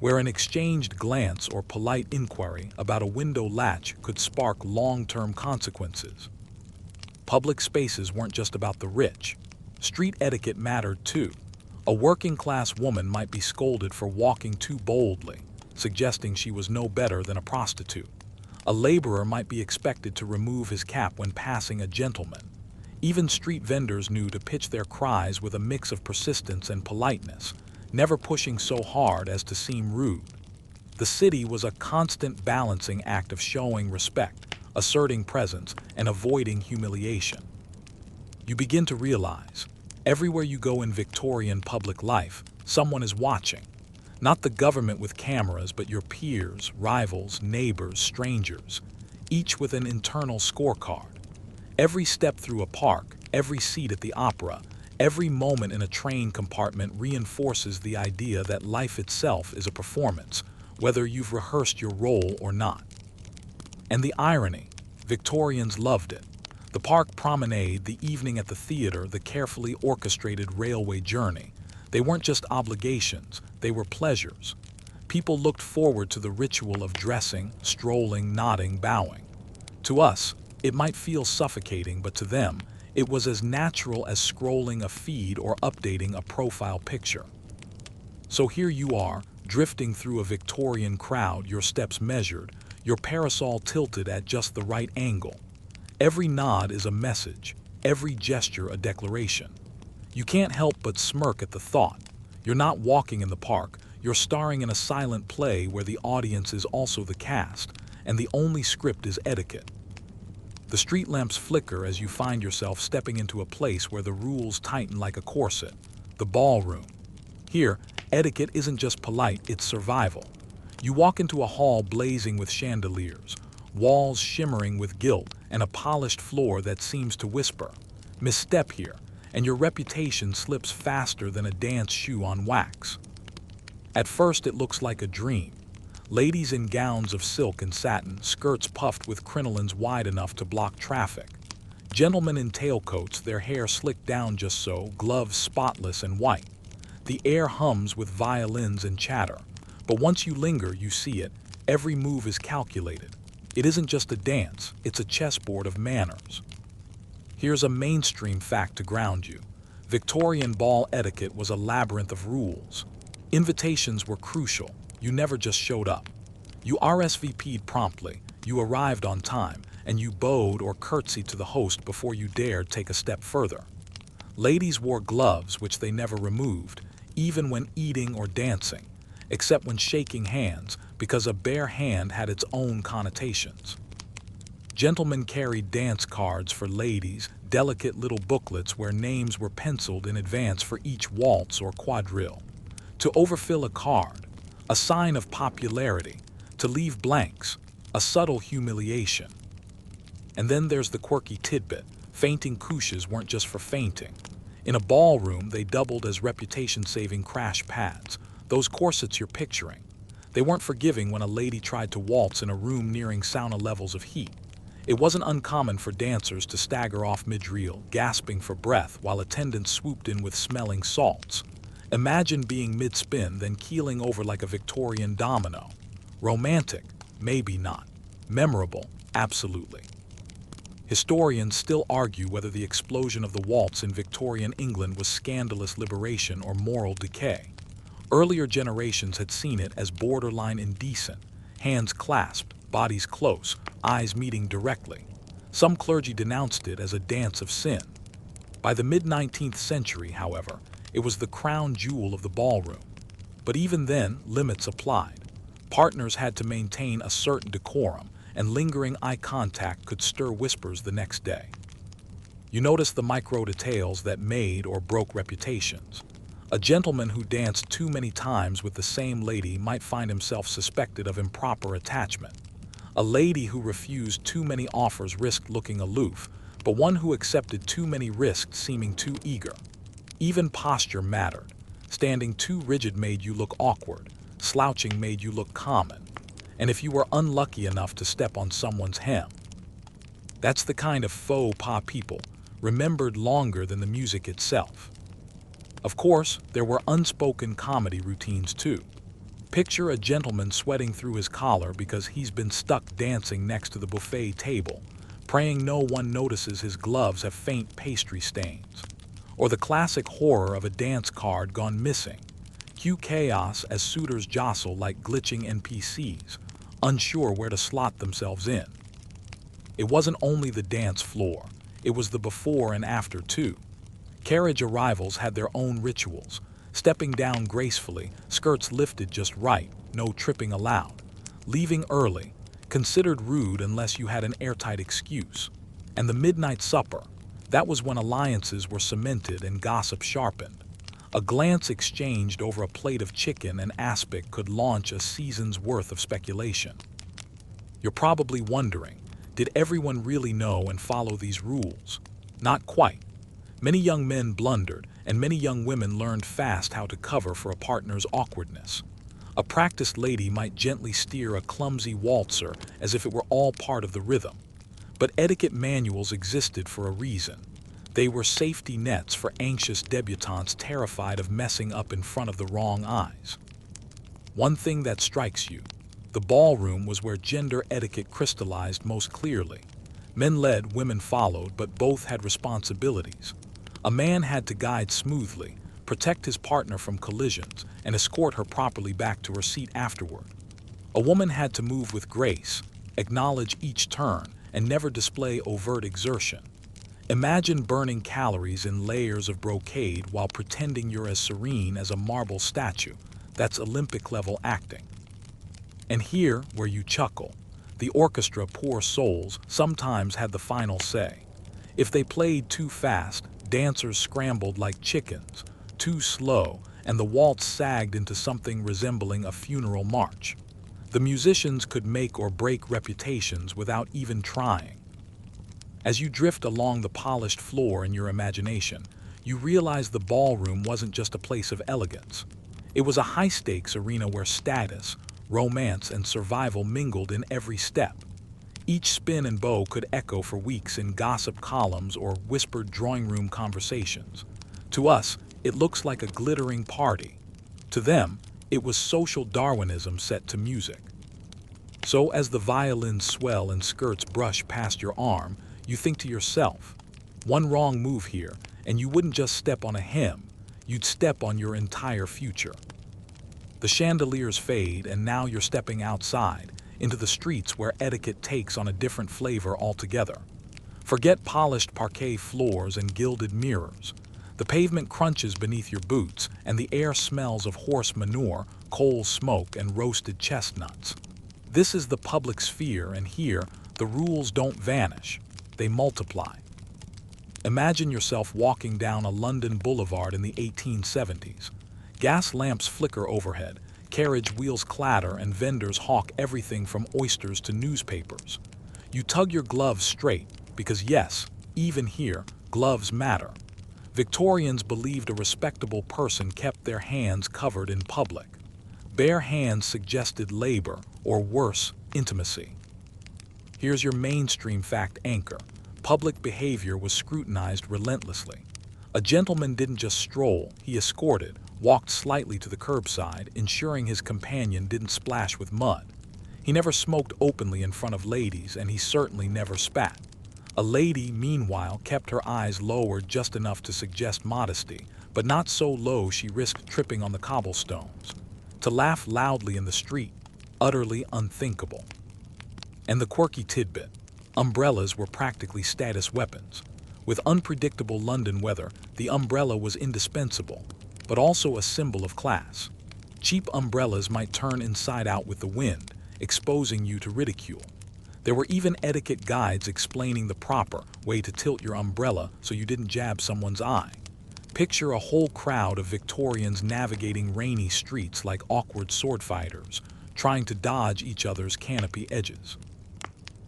where an exchanged glance or polite inquiry about a window latch could spark long-term consequences. Public spaces weren't just about the rich. Street etiquette mattered too. A working-class woman might be scolded for walking too boldly, suggesting she was no better than a prostitute. A laborer might be expected to remove his cap when passing a gentleman. Even street vendors knew to pitch their cries with a mix of persistence and politeness, never pushing so hard as to seem rude. The city was a constant balancing act of showing respect, asserting presence, and avoiding humiliation. You begin to realize, everywhere you go in Victorian public life, someone is watching. Not the government with cameras, but your peers, rivals, neighbors, strangers, each with an internal scorecard. Every step through a park, every seat at the opera, every moment in a train compartment reinforces the idea that life itself is a performance, whether you've rehearsed your role or not. And the irony, Victorians loved it. The park promenade, the evening at the theater, the carefully orchestrated railway journey. They weren't just obligations, they were pleasures. People looked forward to the ritual of dressing, strolling, nodding, bowing. To us, it might feel suffocating, but to them, it was as natural as scrolling a feed or updating a profile picture. So here you are, drifting through a Victorian crowd, your steps measured, your parasol tilted at just the right angle. Every nod is a message, every gesture a declaration. You can't help but smirk at the thought. You're not walking in the park, you're starring in a silent play where the audience is also the cast, and the only script is etiquette. The street lamps flicker as you find yourself stepping into a place where the rules tighten like a corset, the ballroom. Here, etiquette isn't just polite, it's survival. You walk into a hall blazing with chandeliers, walls shimmering with gilt, and a polished floor that seems to whisper, "Misstep here," and your reputation slips faster than a dance shoe on wax. At first it looks like a dream. Ladies in gowns of silk and satin, skirts puffed with crinolines wide enough to block traffic. Gentlemen in tailcoats, their hair slicked down just so, gloves spotless and white. The air hums with violins and chatter. But once you linger, you see it. Every move is calculated. It isn't just a dance, it's a chessboard of manners. Here's a mainstream fact to ground you. Victorian ball etiquette was a labyrinth of rules. Invitations were crucial. You never just showed up. You RSVP'd promptly, you arrived on time, and you bowed or curtsied to the host before you dared take a step further. Ladies wore gloves, which they never removed, even when eating or dancing, except when shaking hands, because a bare hand had its own connotations. Gentlemen carried dance cards for ladies, delicate little booklets where names were penciled in advance for each waltz or quadrille. To overfill a card, a sign of popularity. To leave blanks, a subtle humiliation. And then there's the quirky tidbit. Fainting couches weren't just for fainting. In a ballroom, they doubled as reputation-saving crash pads, those corsets you're picturing. They weren't forgiving when a lady tried to waltz in a room nearing sauna levels of heat. It wasn't uncommon for dancers to stagger off mid-reel, gasping for breath while attendants swooped in with smelling salts. Imagine being mid-spin, then keeling over like a Victorian domino. Romantic? Maybe not. Memorable? Absolutely. Historians still argue whether the explosion of the waltz in Victorian England was scandalous liberation or moral decay. Earlier generations had seen it as borderline indecent, hands clasped, bodies close, eyes meeting directly. Some clergy denounced it as a dance of sin. By the mid-19th century, however, it was the crown jewel of the ballroom. But even then, limits applied. Partners had to maintain a certain decorum, and lingering eye contact could stir whispers the next day. You notice the micro details that made or broke reputations. A gentleman who danced too many times with the same lady might find himself suspected of improper attachment. A lady who refused too many offers risked looking aloof, but one who accepted too many risked seeming too eager. Even posture mattered. Standing too rigid made you look awkward, slouching made you look common, and if you were unlucky enough to step on someone's hem. That's the kind of faux pas people, remembered longer than the music itself. Of course, there were unspoken comedy routines too. Picture a gentleman sweating through his collar because he's been stuck dancing next to the buffet table, praying no one notices his gloves have faint pastry stains. Or the classic horror of a dance card gone missing. Cue chaos as suitors jostle like glitching NPCs, unsure where to slot themselves in. It wasn't only the dance floor, it was the before and after too. Carriage arrivals had their own rituals, stepping down gracefully, skirts lifted just right, no tripping allowed. Leaving early, considered rude unless you had an airtight excuse. And the midnight supper, that was when alliances were cemented and gossip sharpened. A glance exchanged over a plate of chicken and aspic could launch a season's worth of speculation. You're probably wondering, did everyone really know and follow these rules? Not quite. Many young men blundered, and many young women learned fast how to cover for a partner's awkwardness. A practiced lady might gently steer a clumsy waltzer as if it were all part of the rhythm. But etiquette manuals existed for a reason. They were safety nets for anxious debutantes terrified of messing up in front of the wrong eyes. One thing that strikes you: the ballroom was where gender etiquette crystallized most clearly. Men led, women followed, but both had responsibilities. A man had to guide smoothly, protect his partner from collisions, and escort her properly back to her seat afterward. A woman had to move with grace, acknowledge each turn, and never display overt exertion. Imagine burning calories in layers of brocade while pretending you're as serene as a marble statue. That's Olympic-level acting. And here, where you chuckle, the orchestra, poor souls, sometimes had the final say. If they played too fast, dancers scrambled like chickens, too slow, and the waltz sagged into something resembling a funeral march. The musicians could make or break reputations without even trying. As you drift along the polished floor in your imagination, you realize the ballroom wasn't just a place of elegance. It was a high-stakes arena where status, romance, and survival mingled in every step. Each spin and bow could echo for weeks in gossip columns or whispered drawing room conversations. To us, it looks like a glittering party. To them, it was social Darwinism set to music. So as the violins swell and skirts brush past your arm, you think to yourself, one wrong move here, and you wouldn't just step on a hem, you'd step on your entire future. The chandeliers fade, and now you're stepping outside, into the streets where etiquette takes on a different flavor altogether. Forget polished parquet floors and gilded mirrors. The pavement crunches beneath your boots, and the air smells of horse manure, coal smoke, and roasted chestnuts. This is the public sphere, and here, the rules don't vanish, they multiply. Imagine yourself walking down a London boulevard in the 1870s. Gas lamps flicker overhead, carriage wheels clatter, and vendors hawk everything from oysters to newspapers. You tug your gloves straight, because yes, even here, gloves matter. Victorians believed a respectable person kept their hands covered in public. Bare hands suggested labor, or worse, intimacy. Here's your mainstream fact anchor. Public behavior was scrutinized relentlessly. A gentleman didn't just stroll, he escorted, walked slightly to the curbside, ensuring his companion didn't splash with mud. He never smoked openly in front of ladies, and he certainly never spat. A lady, meanwhile, kept her eyes lowered just enough to suggest modesty, but not so low she risked tripping on the cobblestones. To laugh loudly in the street, utterly unthinkable. And the quirky tidbit: umbrellas were practically status weapons. With unpredictable London weather, the umbrella was indispensable, but also a symbol of class. Cheap umbrellas might turn inside out with the wind, exposing you to ridicule. There were even etiquette guides explaining the proper way to tilt your umbrella so you didn't jab someone's eye. Picture a whole crowd of Victorians navigating rainy streets like awkward sword fighters, trying to dodge each other's canopy edges.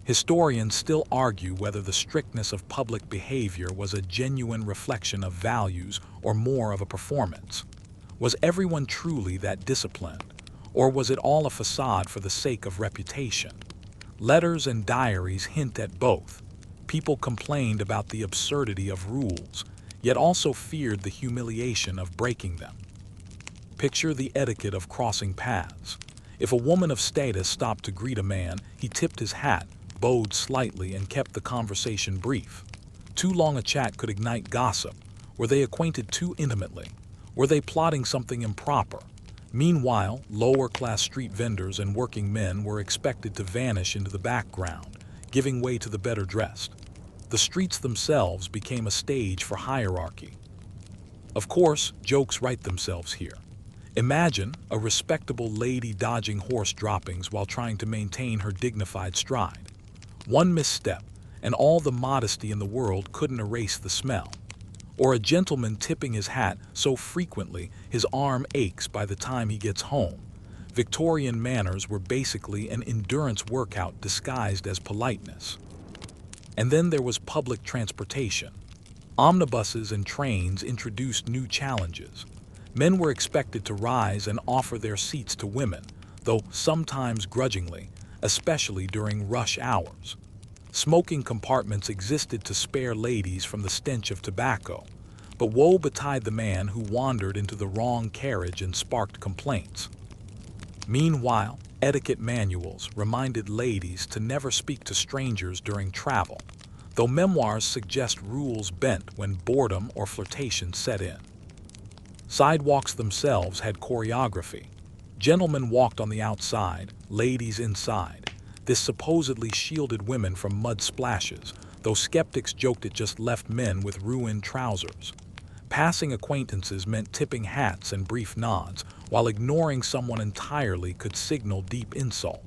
Historians still argue whether the strictness of public behavior was a genuine reflection of values or more of a performance. Was everyone truly that disciplined, or was it all a facade for the sake of reputation? Letters and diaries hint at both. People complained about the absurdity of rules, yet also feared the humiliation of breaking them. Picture the etiquette of crossing paths. If a woman of status stopped to greet a man, he tipped his hat, bowed slightly, and kept the conversation brief. Too long a chat could ignite gossip. Were they acquainted too intimately? Were they plotting something improper? Meanwhile, lower-class street vendors and working men were expected to vanish into the background, giving way to the better-dressed. The streets themselves became a stage for hierarchy. Of course, jokes write themselves here. Imagine a respectable lady dodging horse droppings while trying to maintain her dignified stride. One misstep, and all the modesty in the world couldn't erase the smell. Or a gentleman tipping his hat so frequently his arm aches by the time he gets home. Victorian manners were basically an endurance workout disguised as politeness. And then there was public transportation. Omnibuses and trains introduced new challenges. Men were expected to rise and offer their seats to women, though sometimes grudgingly, especially during rush hours. Smoking compartments existed to spare ladies from the stench of tobacco, but woe betide the man who wandered into the wrong carriage and sparked complaints. Meanwhile, etiquette manuals reminded ladies to never speak to strangers during travel, though memoirs suggest rules bent when boredom or flirtation set in. Sidewalks themselves had choreography. Gentlemen walked on the outside, ladies inside. This supposedly shielded women from mud splashes, though skeptics joked it just left men with ruined trousers. Passing acquaintances meant tipping hats and brief nods, while ignoring someone entirely could signal deep insult.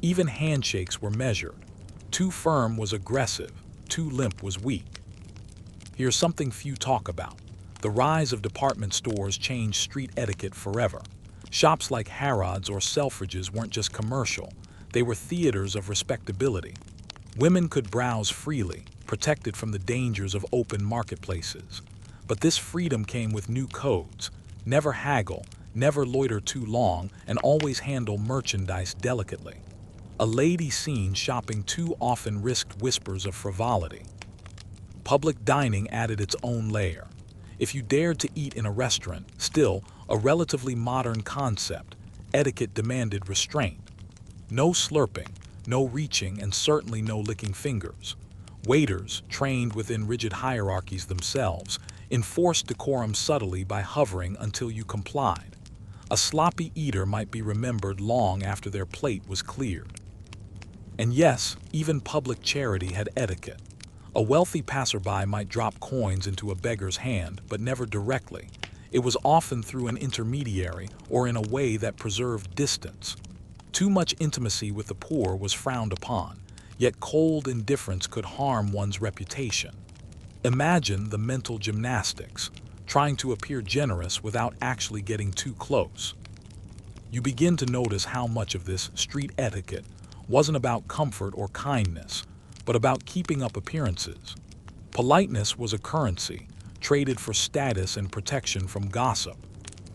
Even handshakes were measured. Too firm was aggressive, too limp was weak. Here's something few talk about. The rise of department stores changed street etiquette forever. Shops like Harrods or Selfridges weren't just commercial. They were theaters of respectability. Women could browse freely, protected from the dangers of open marketplaces. But this freedom came with new codes. Never haggle, never loiter too long, and always handle merchandise delicately. A lady seen shopping too often risked whispers of frivolity. Public dining added its own layer. If you dared to eat in a restaurant, still a relatively modern concept, etiquette demanded restraint. No slurping, no reaching, and certainly no licking fingers. Waiters, trained within rigid hierarchies themselves, enforced decorum subtly by hovering until you complied. A sloppy eater might be remembered long after their plate was cleared. And yes, even public charity had etiquette. A wealthy passerby might drop coins into a beggar's hand, but never directly. It was often through an intermediary or in a way that preserved distance. Too much intimacy with the poor was frowned upon, yet cold indifference could harm one's reputation. Imagine the mental gymnastics, trying to appear generous without actually getting too close. You begin to notice how much of this street etiquette wasn't about comfort or kindness, but about keeping up appearances. Politeness was a currency, traded for status and protection from gossip.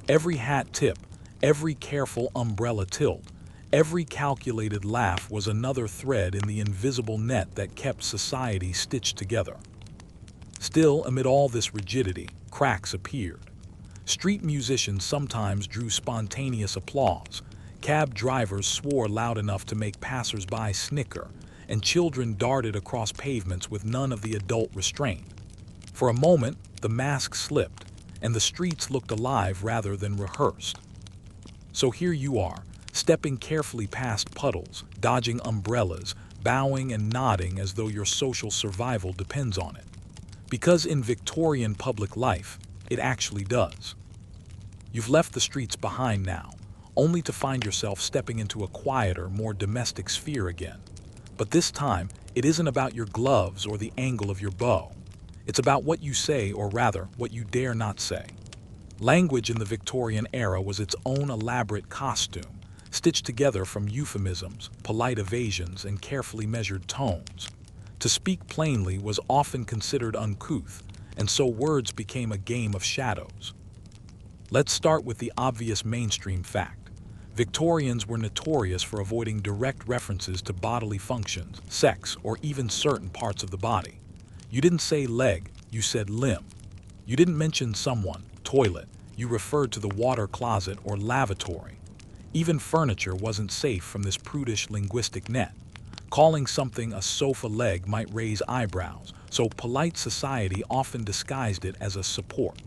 Every hat tip, every careful umbrella tilt, every calculated laugh was another thread in the invisible net that kept society stitched together. Still, amid all this rigidity, cracks appeared. Street musicians sometimes drew spontaneous applause, cab drivers swore loud enough to make passers-by snicker, and children darted across pavements with none of the adult restraint. For a moment, the mask slipped, and the streets looked alive rather than rehearsed. So here you are, stepping carefully past puddles, dodging umbrellas, bowing and nodding as though your social survival depends on it. Because in Victorian public life, it actually does. You've left the streets behind now, only to find yourself stepping into a quieter, more domestic sphere again. But this time, it isn't about your gloves or the angle of your bow. It's about what you say, or rather, what you dare not say. Language in the Victorian era was its own elaborate costume, stitched together from euphemisms, polite evasions, and carefully measured tones. To speak plainly was often considered uncouth, and so words became a game of shadows. Let's start with the obvious mainstream fact. Victorians were notorious for avoiding direct references to bodily functions, sex, or even certain parts of the body. You didn't say leg, you said limb. You didn't mention someone, toilet, you referred to the water closet or lavatory. Even furniture wasn't safe from this prudish linguistic net. Calling something a sofa leg might raise eyebrows, so polite society often disguised it as a support.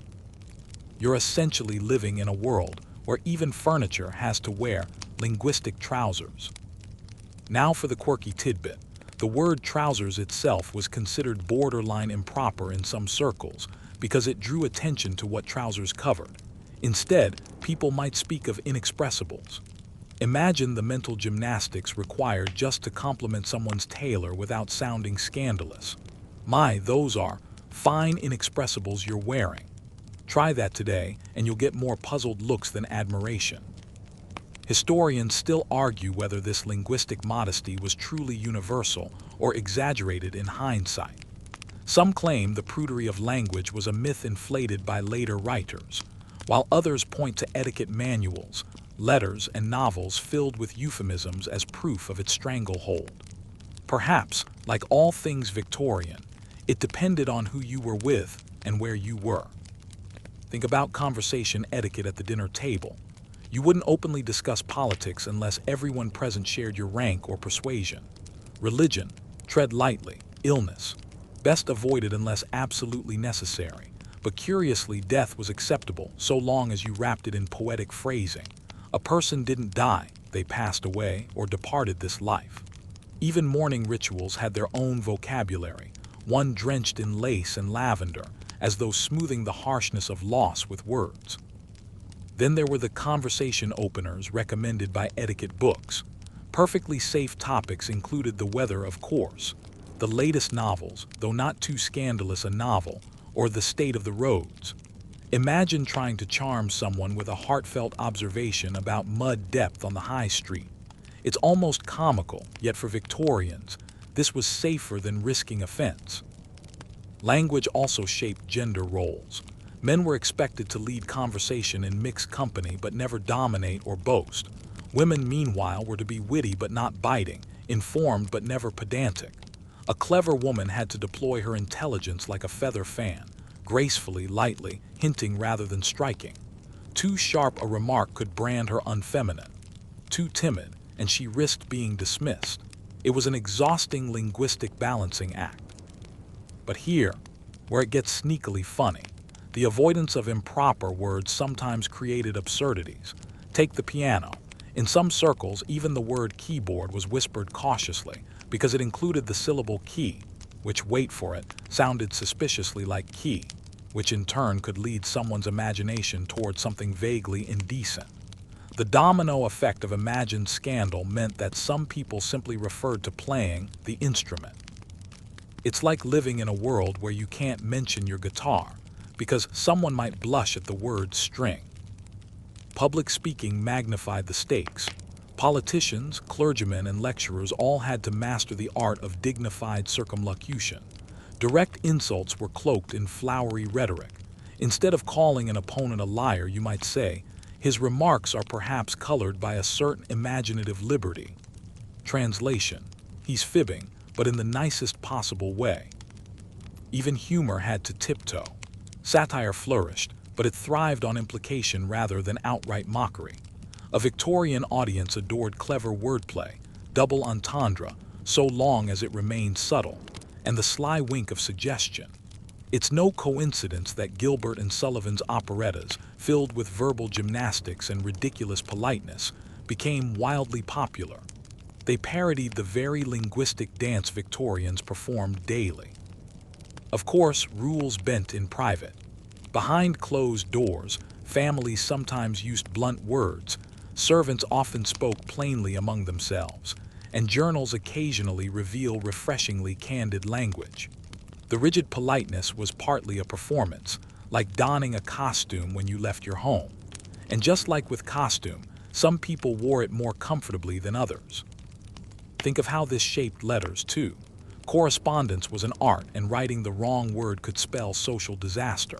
You're essentially living in a world where even furniture has to wear linguistic trousers. Now for the quirky tidbit. The word trousers itself was considered borderline improper in some circles because it drew attention to what trousers covered. Instead, people might speak of inexpressibles. Imagine the mental gymnastics required just to compliment someone's tailor without sounding scandalous. My, those are fine inexpressibles you're wearing. Try that today, and you'll get more puzzled looks than admiration. Historians still argue whether this linguistic modesty was truly universal or exaggerated in hindsight. Some claim the prudery of language was a myth inflated by later writers, while others point to etiquette manuals, letters, and novels filled with euphemisms as proof of its stranglehold. Perhaps, like all things Victorian, it depended on who you were with and where you were. Think about conversation etiquette at the dinner table. You wouldn't openly discuss politics unless everyone present shared your rank or persuasion. Religion, tread lightly. Illness, best avoided unless absolutely necessary. But curiously, death was acceptable so long as you wrapped it in poetic phrasing. A person didn't die, they passed away or departed this life. Even mourning rituals had their own vocabulary, one drenched in lace and lavender, as though smoothing the harshness of loss with words. Then there were the conversation openers recommended by etiquette books. Perfectly safe topics included the weather, of course, the latest novels, though not too scandalous a novel, or the state of the roads. Imagine trying to charm someone with a heartfelt observation about mud depth on the high street. It's almost comical, yet for Victorians, this was safer than risking offense. Language also shaped gender roles. Men were expected to lead conversation in mixed company but never dominate or boast. Women, meanwhile, were to be witty but not biting, informed but never pedantic. A clever woman had to deploy her intelligence like a feather fan, gracefully, lightly, hinting rather than striking. Too sharp a remark could brand her unfeminine. Too timid, and she risked being dismissed. It was an exhausting linguistic balancing act. But here, where it gets sneakily funny, the avoidance of improper words sometimes created absurdities. Take the piano. In some circles, even the word keyboard was whispered cautiously because it included the syllable key, which, wait for it, sounded suspiciously like key, which in turn could lead someone's imagination toward something vaguely indecent. The domino effect of imagined scandal meant that some people simply referred to playing the instrument. It's like living in a world where you can't mention your guitar because someone might blush at the word string. Public speaking magnified the stakes. Politicians, clergymen, and lecturers all had to master the art of dignified circumlocution. Direct insults were cloaked in flowery rhetoric. Instead of calling an opponent a liar, you might say, his remarks are perhaps colored by a certain imaginative liberty. Translation: he's fibbing, but in the nicest possible way. Even humor had to tiptoe. Satire flourished, but it thrived on implication rather than outright mockery. A Victorian audience adored clever wordplay, double entendre, so long as it remained subtle, and the sly wink of suggestion. It's no coincidence that Gilbert and Sullivan's operettas, filled with verbal gymnastics and ridiculous politeness, became wildly popular. They parodied the very linguistic dance Victorians performed daily. Of course, rules bent in private. Behind closed doors, families sometimes used blunt words, servants often spoke plainly among themselves, and journals occasionally reveal refreshingly candid language. The rigid politeness was partly a performance, like donning a costume when you left your home. And just like with costume, some people wore it more comfortably than others. Think of how this shaped letters, too. Correspondence was an art, and writing the wrong word could spell social disaster.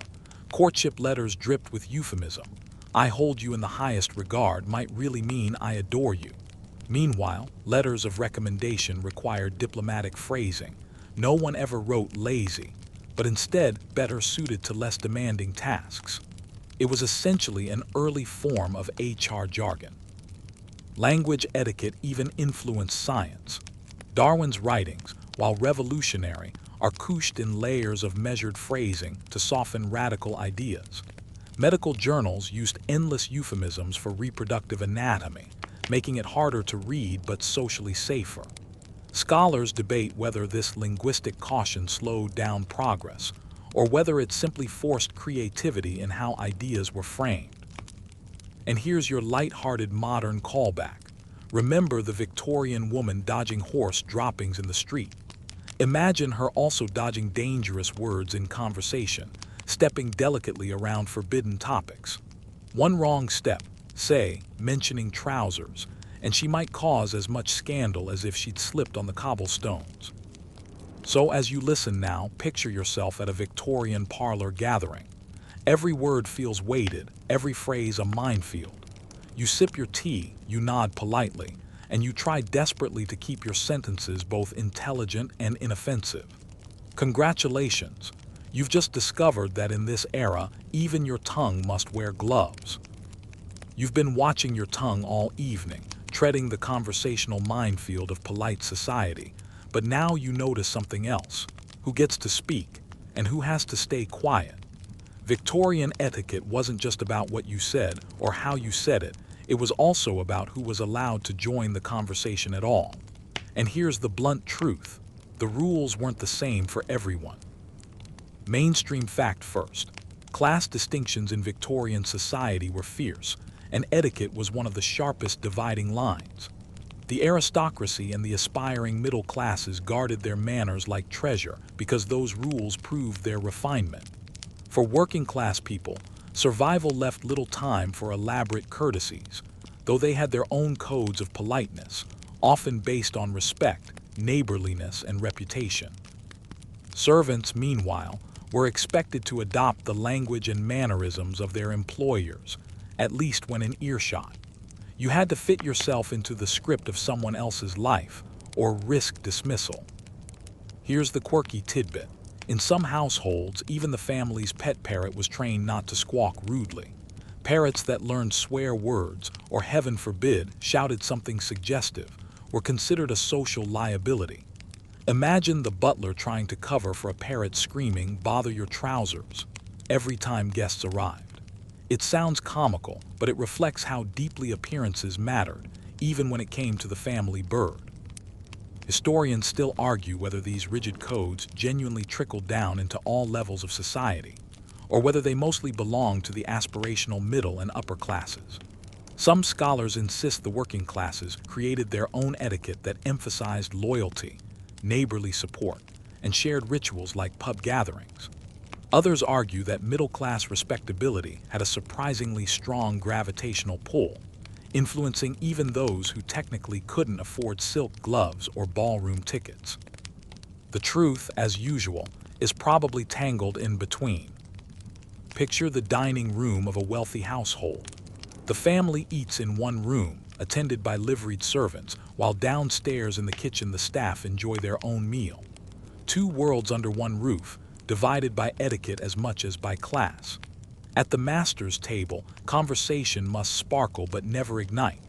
Courtship letters dripped with euphemism. "I hold you in the highest regard" might really mean "I adore you." Meanwhile, letters of recommendation required diplomatic phrasing. No one ever wrote lazy, but instead better suited to less demanding tasks. It was essentially an early form of HR jargon. Language etiquette even influenced science. Darwin's writings, while revolutionary, are couched in layers of measured phrasing to soften radical ideas. Medical journals used endless euphemisms for reproductive anatomy, making it harder to read but socially safer. Scholars debate whether this linguistic caution slowed down progress, or whether it simply forced creativity in how ideas were framed. And here's your light-hearted modern callback. Remember the Victorian woman dodging horse droppings in the street. Imagine her also dodging dangerous words in conversation, stepping delicately around forbidden topics. One wrong step, say, mentioning trousers, and she might cause as much scandal as if she'd slipped on the cobblestones. So as you listen now, picture yourself at a Victorian parlor gathering. Every word feels weighted, every phrase a minefield. You sip your tea, you nod politely, and you try desperately to keep your sentences both intelligent and inoffensive. Congratulations! You've just discovered that in this era, even your tongue must wear gloves. You've been watching your tongue all evening, treading the conversational minefield of polite society, but now you notice something else: who gets to speak, and who has to stay quiet. Victorian etiquette wasn't just about what you said or how you said it, it was also about who was allowed to join the conversation at all. And here's the blunt truth: the rules weren't the same for everyone. Mainstream fact first. Class distinctions in Victorian society were fierce, and etiquette was one of the sharpest dividing lines. The aristocracy and the aspiring middle classes guarded their manners like treasure because those rules proved their refinement. For working-class people, survival left little time for elaborate courtesies, though they had their own codes of politeness, often based on respect, neighborliness, and reputation. Servants, meanwhile, were expected to adopt the language and mannerisms of their employers, at least when in earshot. You had to fit yourself into the script of someone else's life, or risk dismissal. Here's the quirky tidbit. In some households, even the family's pet parrot was trained not to squawk rudely. Parrots that learned swear words, or heaven forbid, shouted something suggestive, were considered a social liability. Imagine the butler trying to cover for a parrot screaming, "Bother your trousers," every time guests arrived. It sounds comical, but it reflects how deeply appearances mattered, even when it came to the family bird. Historians still argue whether these rigid codes genuinely trickled down into all levels of society, or whether they mostly belonged to the aspirational middle and upper classes. Some scholars insist the working classes created their own etiquette that emphasized loyalty, neighborly support, and shared rituals like pub gatherings. Others argue that middle-class respectability had a surprisingly strong gravitational pull, influencing even those who technically couldn't afford silk gloves or ballroom tickets. The truth, as usual, is probably tangled in between. Picture the dining room of a wealthy household. The family eats in one room, attended by liveried servants, while downstairs in the kitchen the staff enjoy their own meal. Two worlds under one roof, divided by etiquette as much as by class. At the master's table, conversation must sparkle but never ignite.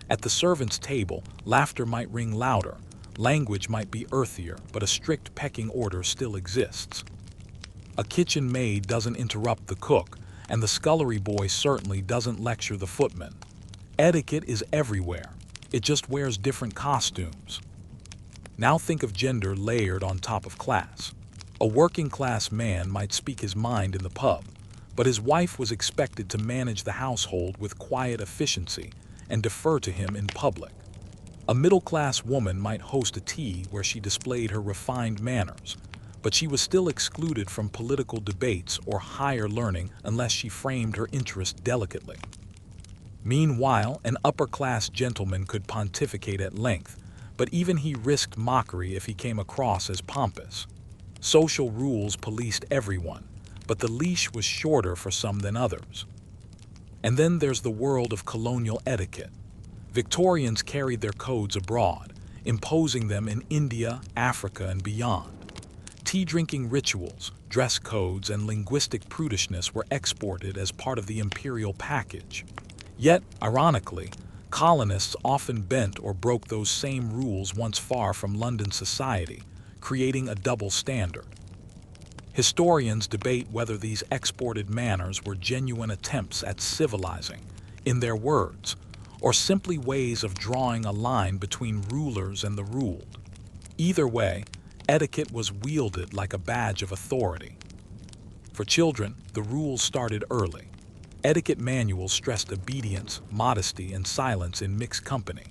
At the servant's table, laughter might ring louder, language might be earthier, but a strict pecking order still exists. A kitchen maid doesn't interrupt the cook, and the scullery boy certainly doesn't lecture the footman. Etiquette is everywhere, It just wears different costumes. Now think of gender layered on top of class. A working-class man might speak his mind in the pub, but his wife was expected to manage the household with quiet efficiency and defer to him in public. A middle-class woman might host a tea where she displayed her refined manners, but she was still excluded from political debates or higher learning unless she framed her interest delicately. Meanwhile, an upper-class gentleman could pontificate at length, but even he risked mockery if he came across as pompous. Social rules policed everyone, but the leash was shorter for some than others. And then there's the world of colonial etiquette. Victorians carried their codes abroad, imposing them in India, Africa, and beyond. Tea-drinking rituals, dress codes, and linguistic prudishness were exported as part of the imperial package. Yet, ironically, colonists often bent or broke those same rules once far from London society, creating a double standard. Historians debate whether these exported manners were genuine attempts at civilizing, in their words, or simply ways of drawing a line between rulers and the ruled. Either way, etiquette was wielded like a badge of authority. For children, the rules started early. Etiquette manuals stressed obedience, modesty, and silence in mixed company.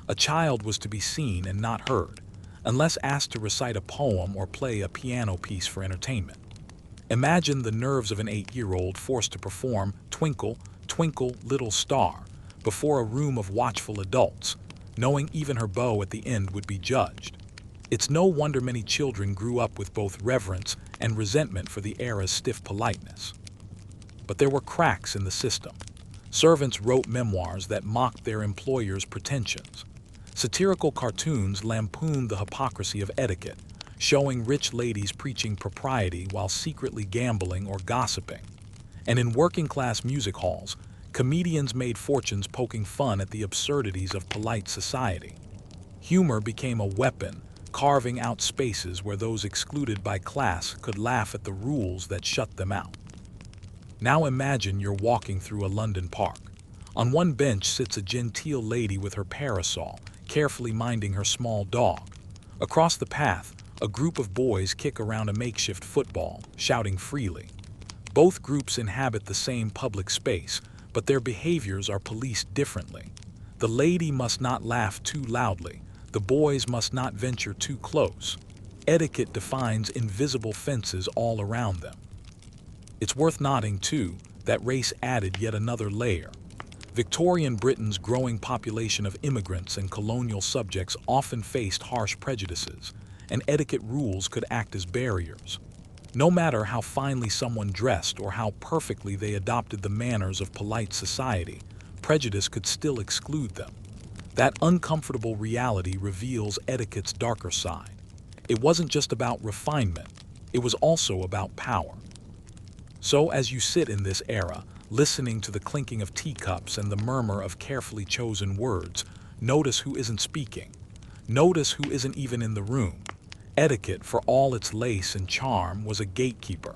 A child was to be seen and not heard, unless asked to recite a poem or play a piano piece for entertainment. Imagine the nerves of an 8-year-old forced to perform Twinkle, Twinkle, Little Star before a room of watchful adults, knowing even her bow at the end would be judged. It's no wonder many children grew up with both reverence and resentment for the era's stiff politeness. But there were cracks in the system. Servants wrote memoirs that mocked their employers' pretensions. Satirical cartoons lampooned the hypocrisy of etiquette, showing rich ladies preaching propriety while secretly gambling or gossiping. And in working-class music halls, comedians made fortunes poking fun at the absurdities of polite society. Humor became a weapon, carving out spaces where those excluded by class could laugh at the rules that shut them out. Now imagine you're walking through a London park. On one bench sits a genteel lady with her parasol, carefully minding her small dog. Across the path, a group of boys kick around a makeshift football, shouting freely. Both groups inhabit the same public space, but their behaviors are policed differently. The lady must not laugh too loudly. The boys must not venture too close. Etiquette defines invisible fences all around them. It's worth noting, too, that race added yet another layer. Victorian Britain's growing population of immigrants and colonial subjects often faced harsh prejudices, and etiquette rules could act as barriers. No matter how finely someone dressed or how perfectly they adopted the manners of polite society, prejudice could still exclude them. That uncomfortable reality reveals etiquette's darker side. It wasn't just about refinement, it was also about power. So as you sit in this era, listening to the clinking of teacups and the murmur of carefully chosen words, notice who isn't speaking. Notice who isn't even in the room. Etiquette, for all its lace and charm, was a gatekeeper.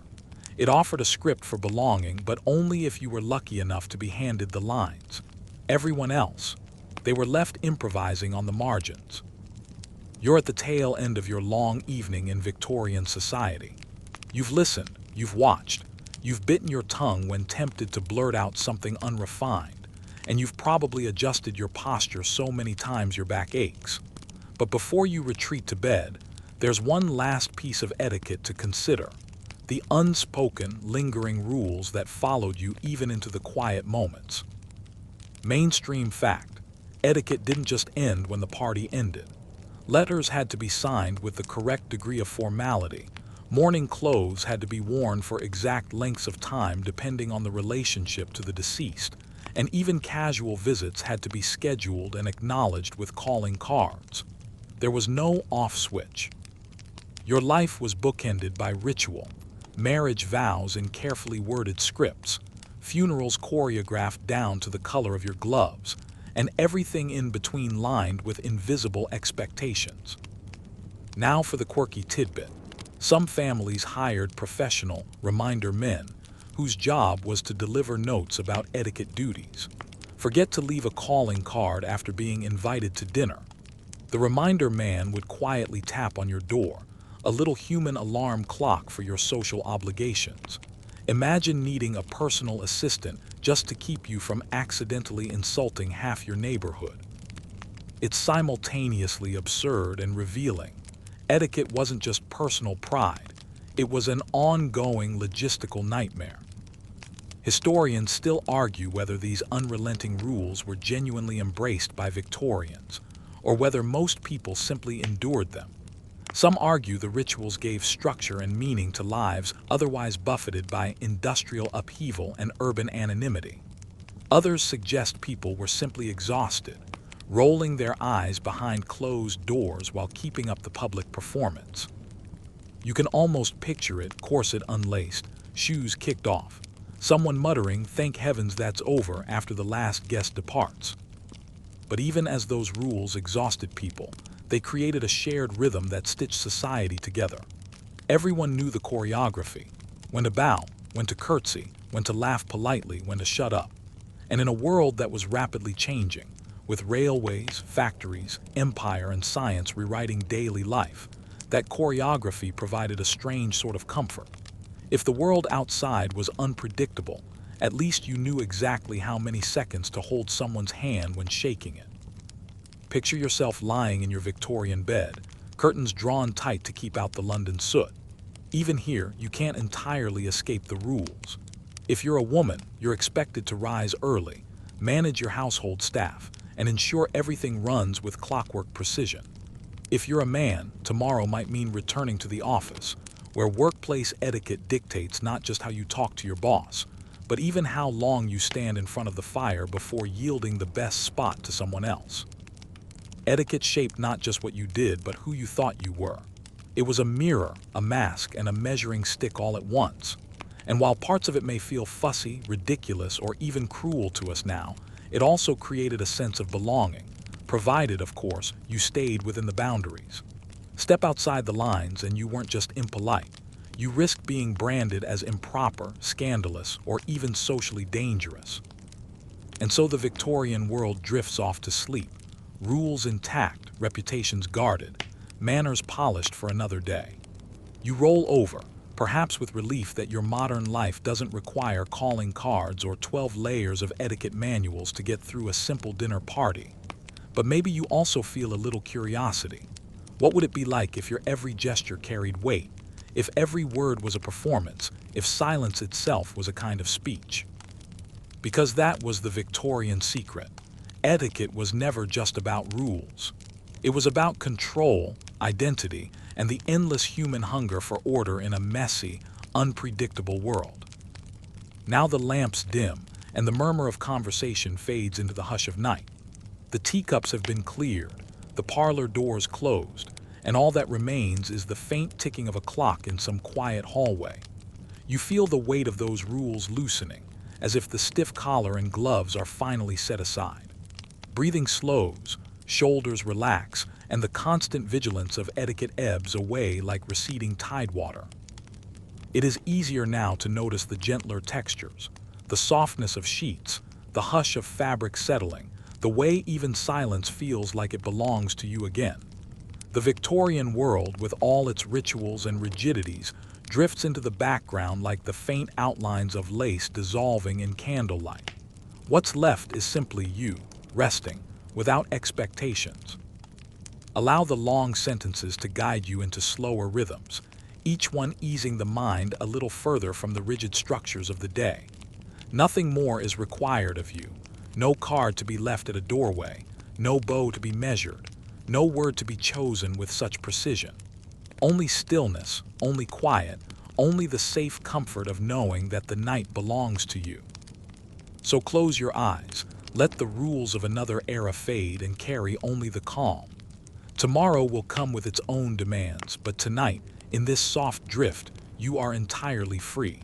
It offered a script for belonging, but only if you were lucky enough to be handed the lines. Everyone else, they were left improvising on the margins. You're at the tail end of your long evening in Victorian society. You've listened, you've watched. You've bitten your tongue when tempted to blurt out something unrefined, and you've probably adjusted your posture so many times your back aches. But before you retreat to bed, there's one last piece of etiquette to consider: the unspoken, lingering rules that followed you even into the quiet moments. Mainstream fact: etiquette didn't just end when the party ended. Letters had to be signed with the correct degree of formality. Mourning clothes had to be worn for exact lengths of time depending on the relationship to the deceased, and even casual visits had to be scheduled and acknowledged with calling cards. There was no off switch. Your life was bookended by ritual, marriage vows in carefully worded scripts, funerals choreographed down to the color of your gloves, and everything in between lined with invisible expectations. Now for the quirky tidbit. Some families hired professional reminder men whose job was to deliver notes about etiquette duties. Forget to leave a calling card after being invited to dinner. The reminder man would quietly tap on your door, a little human alarm clock for your social obligations. Imagine needing a personal assistant just to keep you from accidentally insulting half your neighborhood. It's simultaneously absurd and revealing. Etiquette wasn't just personal pride, it was an ongoing logistical nightmare. Historians still argue whether these unrelenting rules were genuinely embraced by Victorians, or whether most people simply endured them. Some argue the rituals gave structure and meaning to lives otherwise buffeted by industrial upheaval and urban anonymity. Others suggest people were simply exhausted, rolling their eyes behind closed doors while keeping up the public performance. You can almost picture it, corset unlaced, shoes kicked off, someone muttering, "Thank heavens that's over," after the last guest departs. But even as those rules exhausted people, they created a shared rhythm that stitched society together. Everyone knew the choreography: when to bow, when to curtsy, when to laugh politely, when to shut up. And in a world that was rapidly changing, with railways, factories, empire, and science rewriting daily life, that choreography provided a strange sort of comfort. If the world outside was unpredictable, at least you knew exactly how many seconds to hold someone's hand when shaking it. Picture yourself lying in your Victorian bed, curtains drawn tight to keep out the London soot. Even here, you can't entirely escape the rules. If you're a woman, you're expected to rise early, manage your household staff, and ensure everything runs with clockwork precision. If you're a man, tomorrow might mean returning to the office, where workplace etiquette dictates not just how you talk to your boss, but even how long you stand in front of the fire before yielding the best spot to someone else. Etiquette shaped not just what you did, but who you thought you were. It was a mirror, a mask, and a measuring stick all at once. And while parts of it may feel fussy, ridiculous, or even cruel to us now, it also created a sense of belonging, provided, of course, you stayed within the boundaries. Step outside the lines and you weren't just impolite. You risked being branded as improper, scandalous, or even socially dangerous. And so the Victorian world drifts off to sleep, rules intact, reputations guarded, manners polished for another day. You roll over, perhaps with relief that your modern life doesn't require calling cards or 12 layers of etiquette manuals to get through a simple dinner party. But maybe you also feel a little curiosity. What would it be like if your every gesture carried weight, if every word was a performance, if silence itself was a kind of speech? Because that was the Victorian secret. Etiquette was never just about rules. It was about control, identity, and the endless human hunger for order in a messy, unpredictable world. Now the lamps dim, and the murmur of conversation fades into the hush of night. The teacups have been cleared, the parlor doors closed, and all that remains is the faint ticking of a clock in some quiet hallway. You feel the weight of those rules loosening, as if the stiff collar and gloves are finally set aside. Breathing slows, shoulders relax, and the constant vigilance of etiquette ebbs away like receding tidewater. It is easier now to notice the gentler textures, the softness of sheets, the hush of fabric settling, the way even silence feels like it belongs to you again. The Victorian world, with all its rituals and rigidities, drifts into the background like the faint outlines of lace dissolving in candlelight. What's left is simply you, resting, without expectations. Allow the long sentences to guide you into slower rhythms, each one easing the mind a little further from the rigid structures of the day. Nothing more is required of you. No card to be left at a doorway, no bow to be measured, no word to be chosen with such precision. Only stillness, only quiet, only the safe comfort of knowing that the night belongs to you. So close your eyes, let the rules of another era fade and carry only the calm. Tomorrow will come with its own demands, but tonight, in this soft drift, you are entirely free.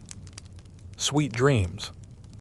Sweet dreams.